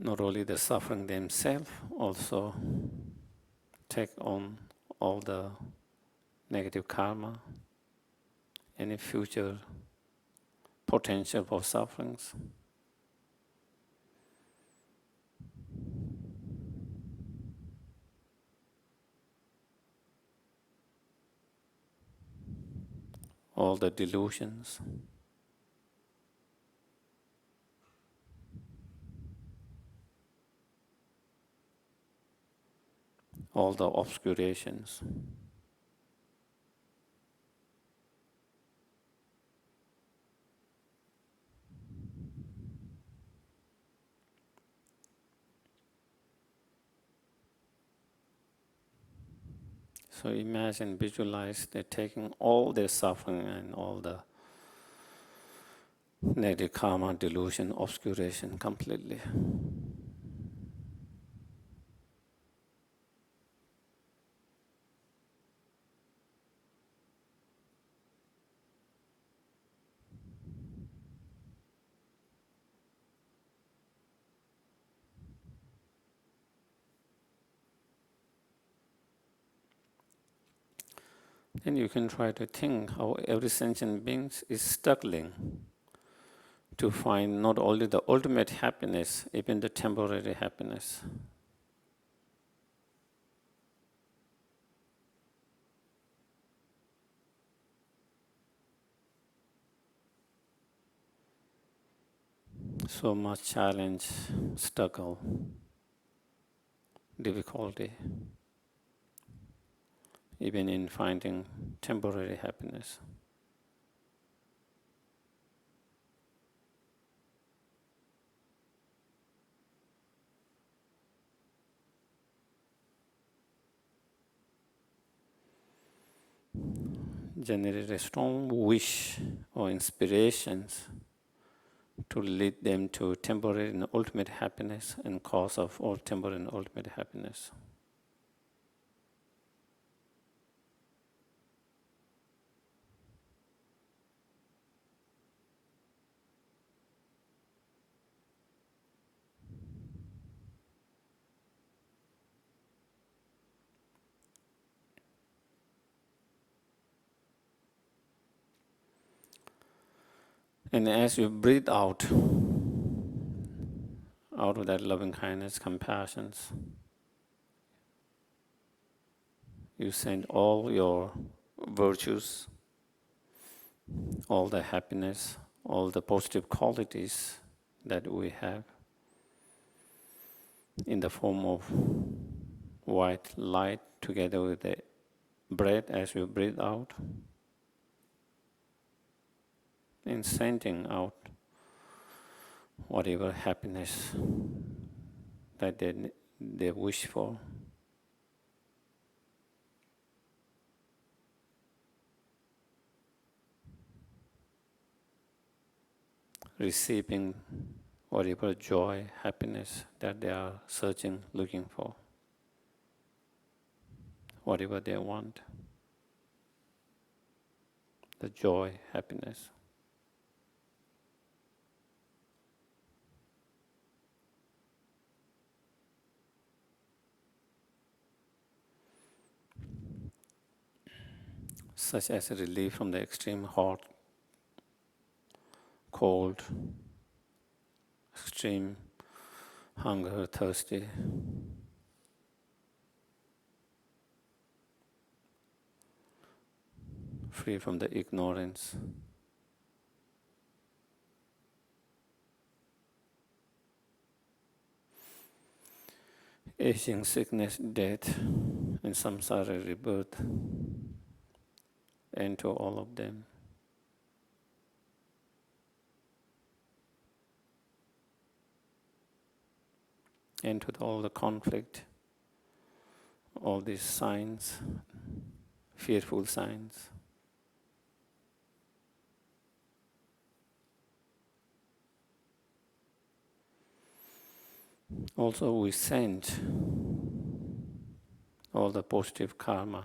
Not only the suffering themselves, also take on all the negative karma, any future potential for sufferings. All the delusions. all the obscurations. So imagine, visualize they're taking all their suffering and all the negative karma, delusion, obscuration completely. Then you can try to think how every sentient being is struggling to find not only the ultimate happiness, even the temporary happiness. So much challenge, struggle, difficulty, even in finding temporary happiness. Generate a strong wish or inspirations to lead them to temporary and ultimate happiness and cause of all temporary and ultimate happiness. And as you breathe out of that loving kindness, compassion, you send all your virtues, all the happiness, all the positive qualities that we have in the form of white light together with the breath as you breathe out, and sending out whatever happiness that they wish for. Receiving whatever joy, happiness that they are searching, looking for, whatever they want, the joy, happiness. Such as a relief from the extreme hot, cold, extreme hunger, thirsty, free from the ignorance, aging, sickness, death, and samsara rebirth, and to all of them. And to all the conflict, all these signs, fearful signs. Also, we send all the positive karma,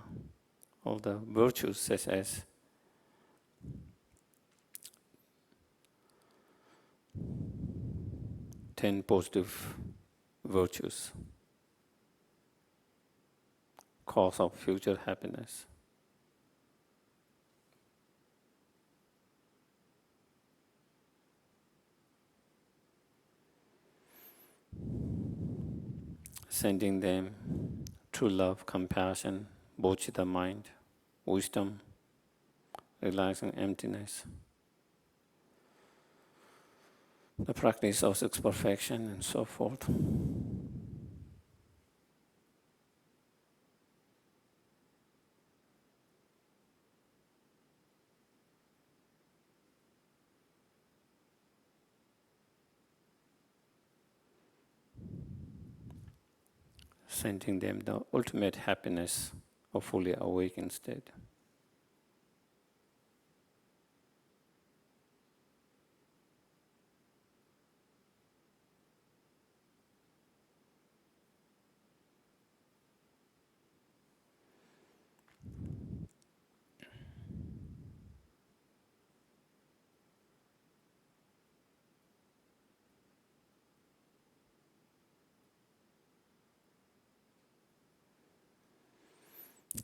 all the virtues such as ten positive virtues, cause of future happiness. Sending them true love, compassion, bodhicitta mind, wisdom, realizing emptiness, the practice of six perfection, and so forth. sending them the ultimate happiness of fully awakened state.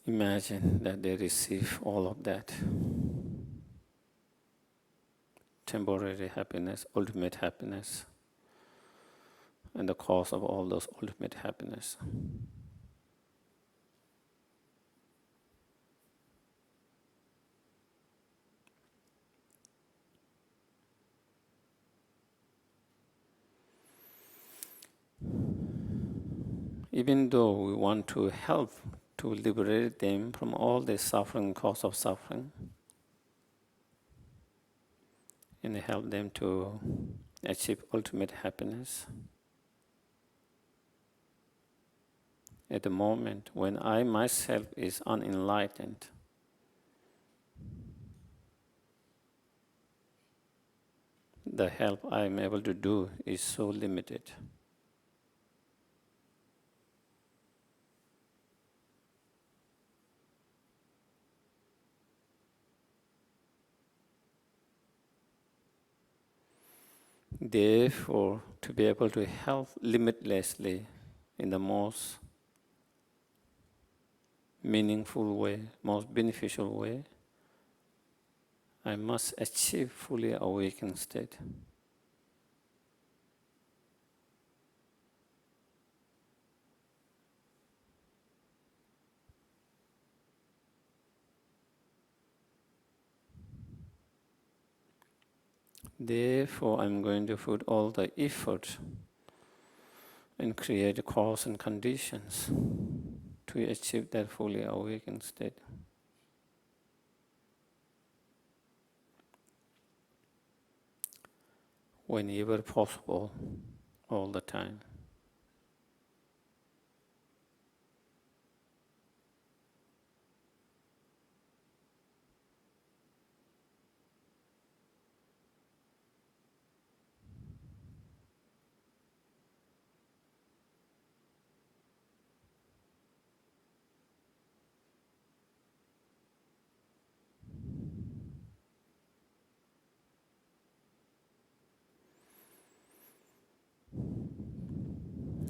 Imagine that they receive all of that. Temporary happiness, ultimate happiness, and the cause of all those ultimate happiness. Even though we want to help to liberate them from all the suffering, cause of suffering, and help them to achieve ultimate happiness, at the moment when I myself is unenlightened, the help I am able to do is so limited. Therefore, to be able to help limitlessly in the most meaningful way, most beneficial way, I must achieve fully awakened state. Therefore, I'm going to put all the effort and create the cause and conditions to achieve that fully awakened state. Whenever possible, all the time.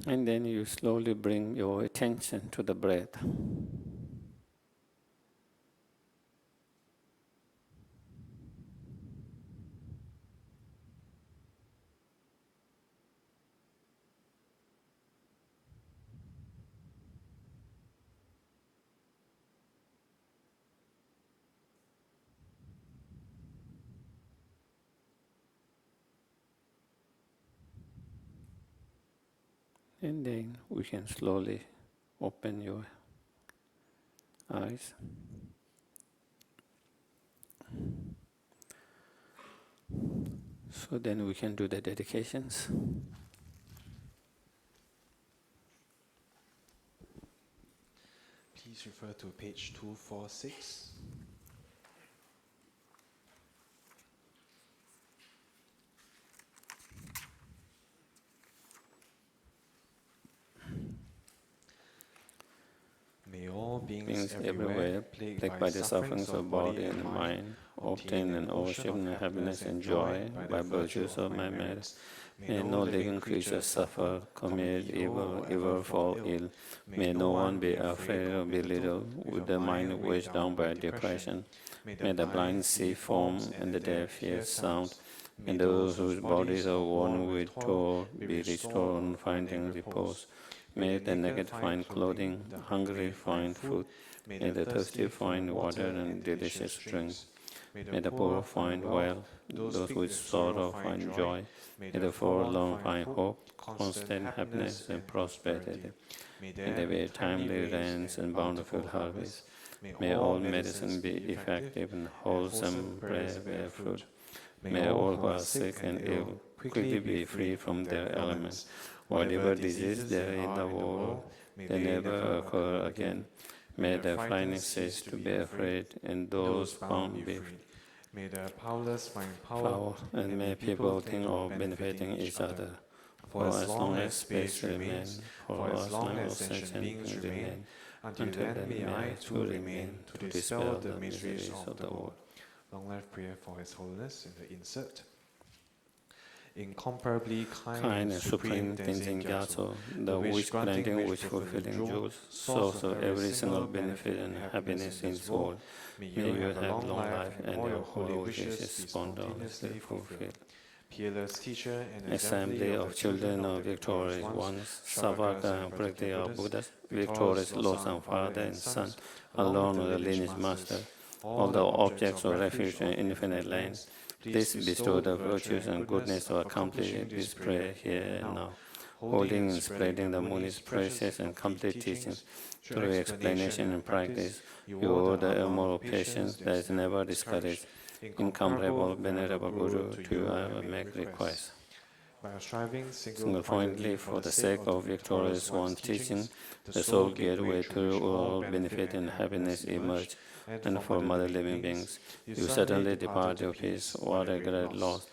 And then you slowly bring your attention to the breath. And then we can slowly open your eyes. So then we can do the dedications. Please refer to page 246. May all beings everywhere, plagued by the sufferings of body and mind, obtain and overshape in happiness and joy by virtues of my merits. May no living creature suffer, commit evil, ever fall ill. May no one be afraid or belittled with the mind weighed down by depression. May the blind see form and the deaf hear sound. May those whose bodies are worn with toil be restored on finding repose. May the naked find clothing, the hungry find food. May the thirsty find water and delicious drink. May the poor find wealth, those with sorrow find joy. May the forlorn find hope, constant happiness and prosperity. May there be timely rains and bountiful harvest. May all medicine be effective and wholesome prayer bear fruit. May all who are sick and ill quickly be free from their ailments. Whatever disease there in the world, they never occur again. May the frightened cease to be afraid, and those bound be May the powerless find power, and may people think of benefiting each other. For as long as space remains, for as long as sentient beings remain, until then may I too remain to dispel the miseries of the world. Long life prayer for His Holiness in the insert. Incomparably kind and supreme Tenzin Gyatso, the wish granting, wish fulfilling jewels, source of every single benefit and happiness in this world, may you have long life and your holy wishes spontaneously fulfilled. Peerless teacher and Assembly of children of victorious ones, Savaka and Praktya of Buddhas, victorious Lords and Father and Son, alone of the lineage master, all the objects of refuge and infinite lands, please bestow the virtues and goodness to accomplish this prayer here and now, holding and spreading the most precious and complete teachings through explanation and practice. You owe the immoral patience that is never discouraged. Incomparable, venerable Guru, to you I will make request. By striving Single-pointedly for the sake of victorious one teaching, the sole gateway to all benefit and happiness emerge, and for mother living beings, you suddenly depart your peace, what a great loss.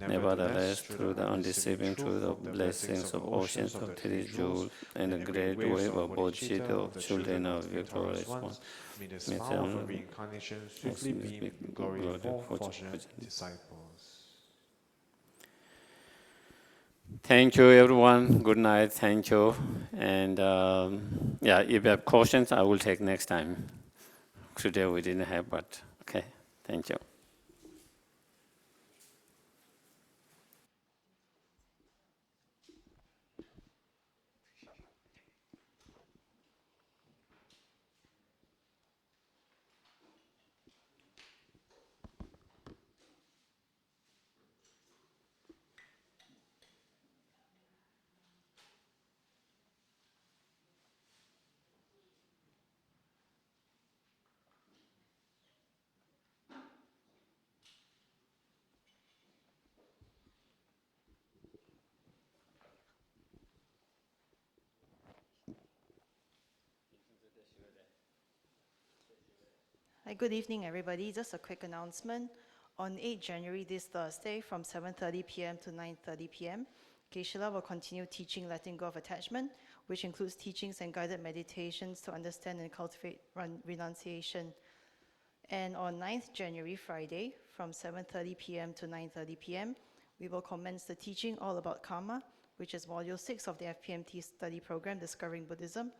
Nevertheless, through the undeceiving truth of blessings of oceans of three jewels and the great wave of bodhicitta of children of victorious one, may the smile of reincarnation swiftly beam in glory for fortunate disciples. Thank you, everyone. Good night. Thank you. And yeah, if you have questions, I will take next time. Today we didn't have, but okay. Thank you. Hi, good evening, everybody. Just a quick announcement. On 8 January, this Thursday, from 7:30 p.m. to 9:30 p.m., Geshe will continue teaching letting go of attachment, which includes teachings and guided meditations to understand and cultivate renunciation. And on 9th January, Friday, from 7:30 p.m. to 9:30 p.m., we will commence the teaching all about karma, which is Module 6 of the FPMT study program, Discovering Buddhism.